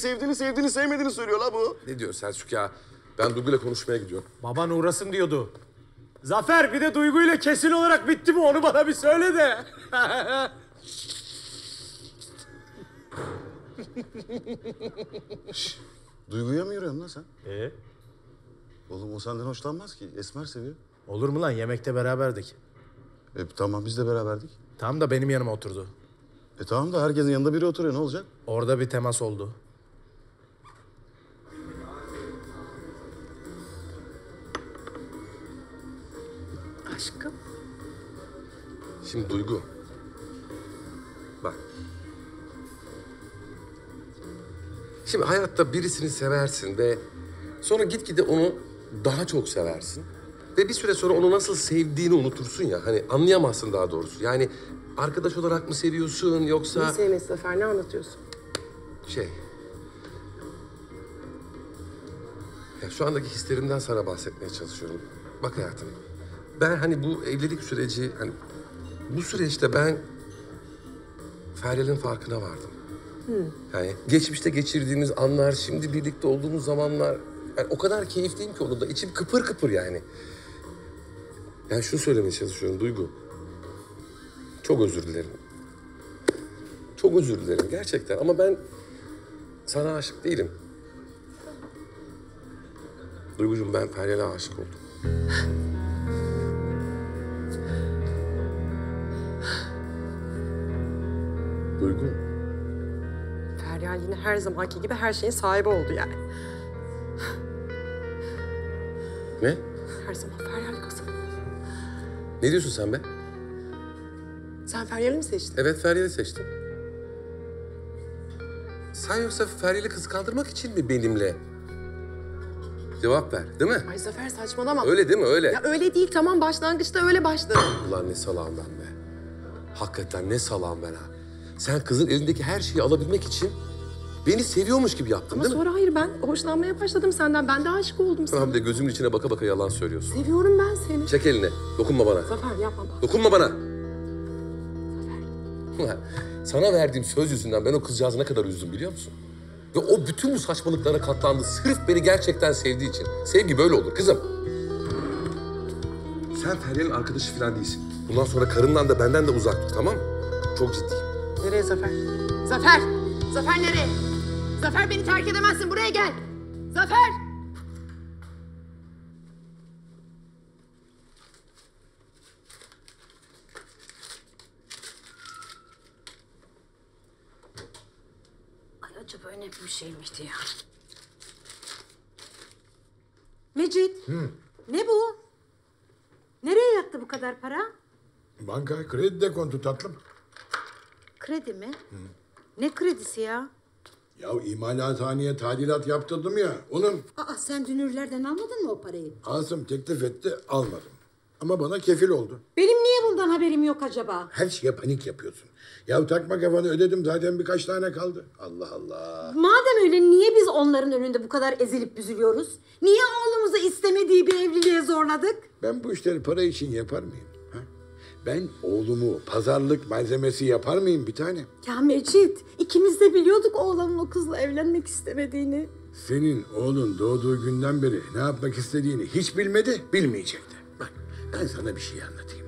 N: sevmediğini söylüyor la bu.
M: Ne diyor Selçuk ya? Ben Duygu'yla konuşmaya gidiyorum.
I: Baban uğrasın diyordu. Zafer bir de duyguyla kesin olarak bitti mi onu bana bir söyle de.
N: Duyguya mı yürüyorsun lan sen?
I: Oğlum
N: o senden hoşlanmaz ki. Esmer seviyor.
I: Olur mu lan yemekte beraberdik.
N: Tamam biz de beraberdik.
I: Tam da benim yanıma oturdu.
N: Tamam da herkesin yanında biri oturuyor ne olacak?
I: Orada bir temas oldu.
G: Aşkım.
M: Şimdi Duygu. Bak. Şimdi hayatta birisini seversin ve sonra gitgide onu daha çok seversin. Ve bir süre sonra onu nasıl sevdiğini unutursun ya. Hani anlayamazsın daha doğrusu. Yani arkadaş olarak mı seviyorsun yoksa...
G: Ne sevmesi Zafer, ne anlatıyorsun?
M: Ya şu andaki hislerimden sana bahsetmeye çalışıyorum. Bak hayatım. Ben hani bu evlilik süreci, hani bu süreçte ben Feryal'in farkına vardım. Yani geçmişte geçirdiğimiz anlar, şimdi birlikte olduğumuz zamanlar... Yani o kadar keyifliyim ki onu da. İçim kıpır kıpır yani. Yani şunu söylemeye çalışıyorum Duygu. Çok özür dilerim. Çok özür dilerim gerçekten ama ben sana aşık değilim. Duygucuğum ben Feryal'e aşık oldum. Duygu.
G: Feryal yine her zamanki gibi her şeyin sahibi oldu yani.
M: Ne?
G: Her zaman Feryal kazandı.
M: Ne diyorsun sen be?
G: Sen Feryal'i mi seçtin?
M: Evet Feryal'i seçtim. Sen yoksa Feryal'i kıskandırmak için mi benimle? Cevap ver, değil mi?
G: Ay Zafer saçmalama.
M: Öyle değil mi, öyle?
G: Ya öyle değil, tamam başlangıçta öyle başladı.
M: Ulan ne salağım ben be. Hakikaten ne salağım ben ha. Sen kızın elindeki her şeyi alabilmek için beni seviyormuş gibi yaptın
G: Ama
M: değil mi?
G: sonra hayır, ben hoşlanmaya başladım senden. Ben de aşık oldum sana.
M: Tamam bir de gözümün içine baka baka yalan söylüyorsun.
G: Seviyorum ben seni.
M: Çek elini, dokunma bana.
G: Zafer yapma bak.
M: Dokunma bana. Ulan sana verdiğim söz yüzünden ben o kızcağızı ne kadar üzdüm biliyor musun? Ve o bütün bu saçmalıklara katlandı sırf beni gerçekten sevdiği için. Sevgi böyle olur kızım. Sen Feryal'in arkadaşı falan değilsin. Bundan sonra karından da benden de uzak dur, tamam mı? Çok ciddiyim.
G: Nereye Zafer? Zafer! Zafer nereye? Zafer beni terk edemezsin, buraya gel. Zafer!
S: Ay acaba önemli bir şey miydi ya?
H: Mecit, ne bu? Nereye yattı bu kadar para?
B: Banka kredi dekontu tatlım.
H: Kredi mi? Ne kredisi ya?
B: Ya imalathaneye tadilat yaptırdım ya onun.
H: Aa sen dünürlerden almadın mı o parayı?
B: Asım teklif etti almadım. Ama bana kefil oldu.
J: Benim niye bundan haberim yok acaba?
B: Her şeye panik yapıyorsun. Ya takma kafanı, ödedim zaten, birkaç tane kaldı. Allah Allah.
J: Madem öyle niye biz onların önünde bu kadar ezilip büzülüyoruz? Niye oğlumuzu istemediği bir evliliğe zorladık?
B: Ben bu işleri para için yapar mıyım? Ha? Ben oğlumu pazarlık malzemesi yapar mıyım bir tane?
J: Ya Mecit, ikimiz de biliyorduk oğlanın o kızla evlenmek istemediğini.
B: Senin oğlun doğduğu günden beri ne yapmak istediğini hiç bilmedi, bilmeyecek de. Bak, ben sana bir şey anlatayım.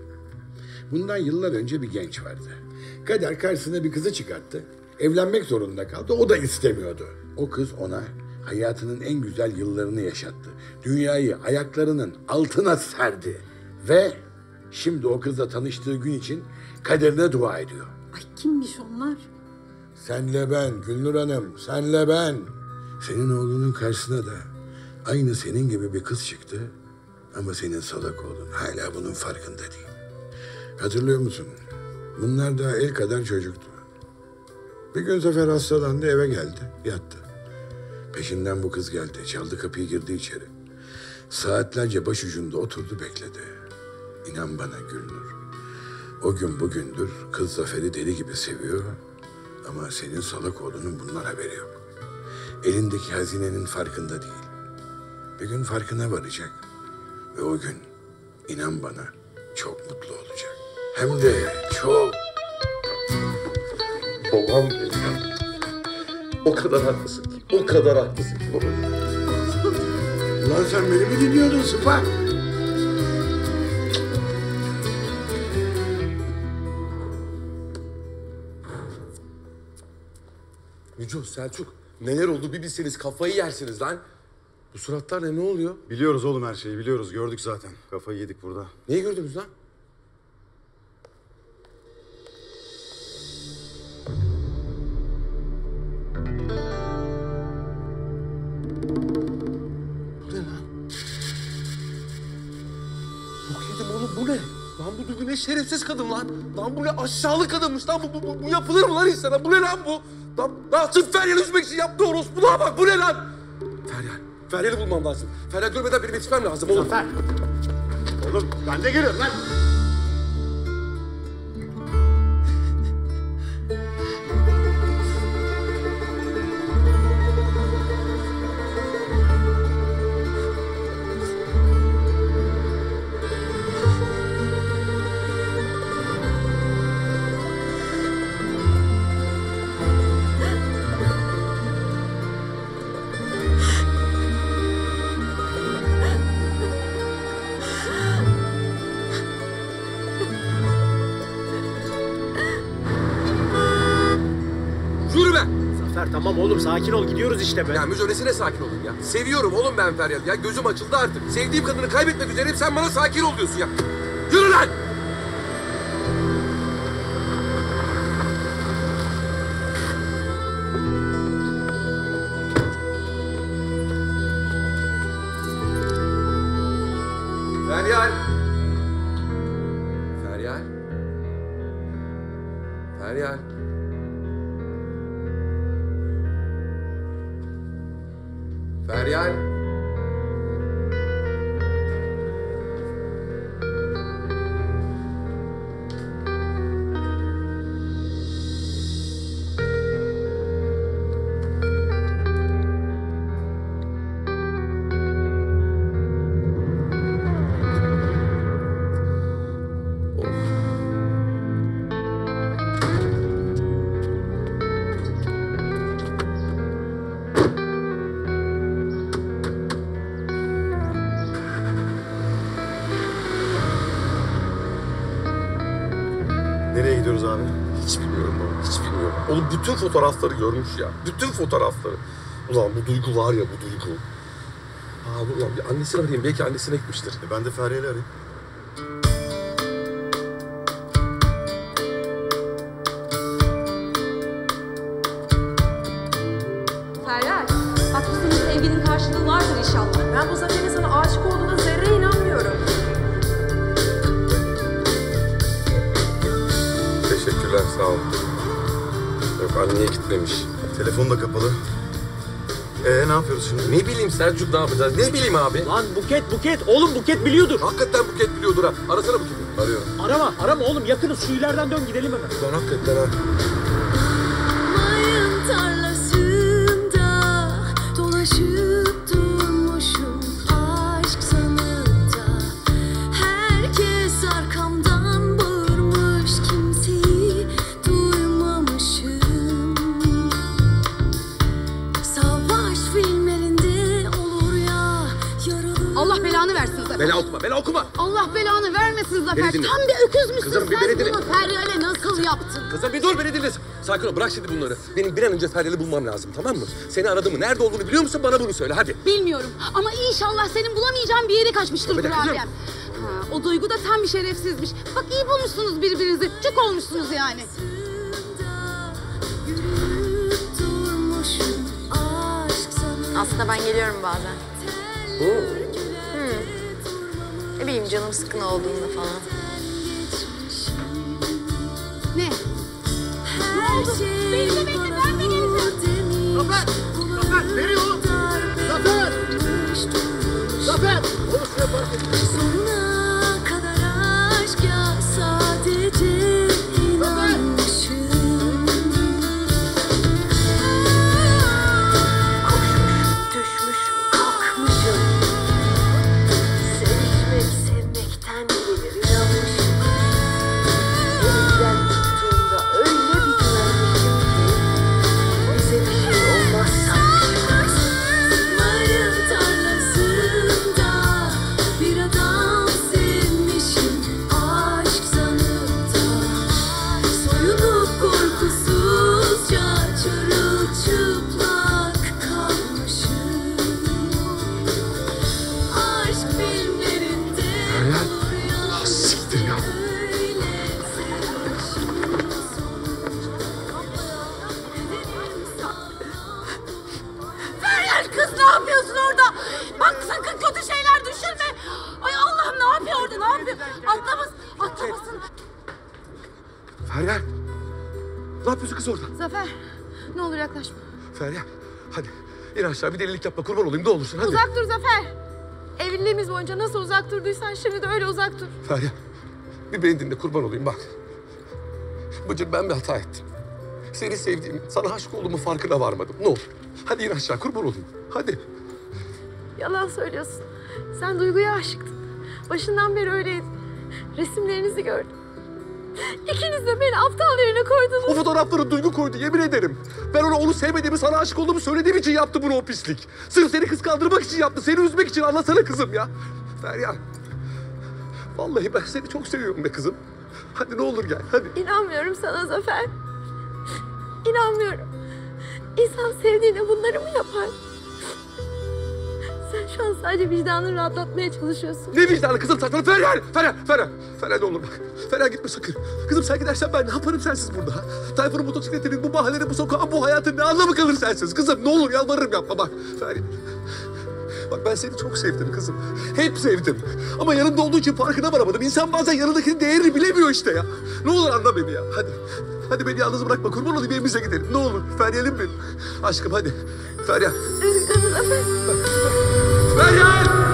B: Bundan yıllar önce bir genç vardı. Kader karşısına bir kızı çıkarttı. Evlenmek zorunda kaldı, o da istemiyordu. O kız ona hayatının en güzel yıllarını yaşattı. Dünyayı ayaklarının altına serdi. Ve şimdi o kızla tanıştığı gün için kaderine dua ediyor.
J: Ay kimmiş onlar?
B: Senle ben Gülnur Hanım, senle ben. Senin oğlunun karşısına da aynı senin gibi bir kız çıktı. Ama senin salak oğlun hala bunun farkında değil. Hatırlıyor musun? Bunlar daha el kadar çocuktu. Bir gün Zafer hastalandı, eve geldi, yattı. Peşinden bu kız geldi, çaldı kapıyı, girdi içeri. Saatlerce başucunda oturdu, bekledi. İnan bana Gülnur, o gün bugündür kız Zafer'i deli gibi seviyor. Ama senin salak oğlunun bundan haberi yok. Elindeki hazinenin farkında değil. Bir gün farkına varacak. Ve o gün inan bana çok mutlu olacak. Hem de çok.
M: Babam benim. O kadar haklısın ki. O kadar haklısın ki baba.
B: Ulan sen beni mi dinliyordun Sıpa?
M: Müco, Selçuk, neler oldu bir bilseniz kafayı yersiniz lan. Bu suratlar ne oluyor?
N: Biliyoruz oğlum, her şeyi biliyoruz. Gördük zaten. Kafayı yedik burada.
M: Neyi gördünüz lan? Bu ne lan? Bok yedim oğlum, bu ne? Lan bu ne şerefsiz kadın lan. Lan bu ne aşağılık kadınmış lan. Bu yapılır mı lan insana? Bu ne lan bu? Lan sırf Feryal'i üzmek için yaptığı orospuluğa bak. Bu ne lan? Feryal'i bulmam lazım. Feryal görmeden benim yetişmem lazım oğlum.
N: Zafer. Oğlum ben de geliyorum lan.
I: Tamam oğlum sakin ol, gidiyoruz işte be.
M: Ya Müco, nesine sakin olayım ya? Seviyorum oğlum ben Feryal'i ya. Gözüm açıldı artık. Sevdiğim kadını kaybetmek üzereyim, sen bana sakin ol diyorsun ya. Yürü lan! Feryal! Feryal! Feryal! Feryal.
N: Nereye gidiyoruz abi?
M: Hiç bilmiyorum baba, hiç bilmiyorum. Oğlum bütün fotoğrafları görmüş ya. Bütün fotoğrafları. Ulan bu duygu var ya, bu duygu. Ulan bir annesini arayayım, belki annesine gitmiştir.
N: Ben de Feryal'i arayayım.
E: Feryal, bak bu senin sevginin karşılığı vardır inşallah.
G: Ben bu Zafer'in sana aşık olduğuna zerre inanmıyorum.
M: Teşekkürler, sağ ol. Yok, anneye gitmemiş.
N: Telefon da kapalı.
K: Ne yapıyoruz şimdi? Ne bileyim Selçuk, ne yapacağız? Ne bileyim abi?
C: Lan Buket. Oğlum Buket biliyordur.
K: Hakikaten Buket biliyordur ha. Arasana Buket'i. Arıyorum.
C: Arama oğlum, yakınız. Şu ileriden dön gidelim hemen.
K: Ben hakikaten ha.
P: Mayın tarlasında dolaşıp durmuşum aşk sanıp da. Herkes arkamdan bağırmış, kimseyi duymamışım. Savaş filmlerinde olur ya yaralı.
E: Allah belanı versin Zafer.
K: Bela okuma.
E: Allah belanı vermesin Zafer.
K: Beni dinle.
E: Tam bir öküz müsün
K: Kızım, bir
E: sen?
K: beni dinle.
E: Bunu Feryal'e nasıl yaptın?
K: Kızım bir dur, beni dinle. Sakin ol, bırak şimdi bunları. Benim bir an önce Feryal'i bulmam lazım, tamam mı? Seni aradım mı? Nerede olduğunu biliyor musun? Bana bunu söyle, hadi.
E: Bilmiyorum ama inşallah senin bulamayacağın bir yere kaçmıştır
K: Bir dakika,
E: kurabiyem. O Duygu da tam bir şerefsizmiş. Bak iyi bulmuşsunuz birbirinizi. Cuk olmuşsunuz yani.
F: Aslında ben geliyorum bazen. Ne bileyim, canım sıkın olduğunda falan.
E: Ne? Ne oldu? Bekle ben de geleceğim.
B: Zafer nereye oğlum? Zafer! Oğlum şuraya park et.
P: Sonuna kadar aşk ya, sadece inanmışım. Düşmüş kalkmışım. Sevmekten gelir inanmışım. Elimden tuttuğunda öyle bir güvenmişim ki bize bir şey olmaz sanmışım. Mayın tarlasında bir adam sevmişim aşk sanıp da. Soyunup korkusuzca çırılçıplak kalmışım. Aşk filmlerinde olur ya.
M: Siktir ya.
E: Feryal kız ne yapıyorsun orada? Bak sakın kötü şeyler düşünme. Ay Allah'ım ne yapıyor orada? Ne yapıyor? Atlamasın.
M: Feryal. Ne yapıyorsun kız orada?
E: Zafer ne olur yaklaşma.
M: Feryal. Hadi in aşağı, bir delilik yapma, kurban olayım ne olursun hadi.
E: Uzak dur Zafer. Evliliğimiz boyunca nasıl uzak durduysan şimdi de öyle uzak dur.
M: Feryal. Bir beni dinle, kurban olayım bak. Bıcır, ben bir hata ettim. Seni sevdiğimi, sana aşık olduğumu farkına varmadım. Ne olur. Hadi in aşağı, kurban olayım. Hadi.
G: Yalan söylüyorsun. Sen Duygu'ya aşıktın. Başından beri öyleydi. Resimlerinizi gördüm. İkiniz de beni aptal yerine koydunuz.
M: O fotoğrafları Duygu koydu, yemin ederim. Ben onu sevmediğimi, sana aşık olduğumu söylediğim için yaptı bunu o pislik. Sırf seni kıskandırmak için yaptı, seni üzmek için. Anlasana kızım ya. Feryal. Vallahi ben seni çok seviyorum be kızım. Hadi ne olur gel, hadi.
G: İnanmıyorum sana Zafer. İnanmıyorum. İnsan sevdiğine bunları mı yapar? Sen şu an sadece vicdanını rahatlatmaya çalışıyorsun.
M: Ne vicdanı kızım saçmalama. Feryal ne olur bak. Feryal gitme sakın. Kızım sen gidersen ben ne yaparım sensiz burada? Ha? Tayfun'un motosikletinin, bu mahallenin, bu sokağın, bu hayatın ne anlamı kalır sensiz? Kızım ne olur yalvarırım yapma bak. Feryal. Bak ben seni çok sevdim kızım. Hep sevdim. Ama yanımda olduğu için farkına varamadım. İnsan bazen yanındakinin değerini bilemiyor işte ya. Ne olur anla beni ya. Hadi. Hadi beni yalnız bırakma. Kurban olayım, evimize gidelim. Ne olur. Feryal'im benim. Aşkım hadi. Feryal.
G: Üzgünüm Zafer.
M: Feryal!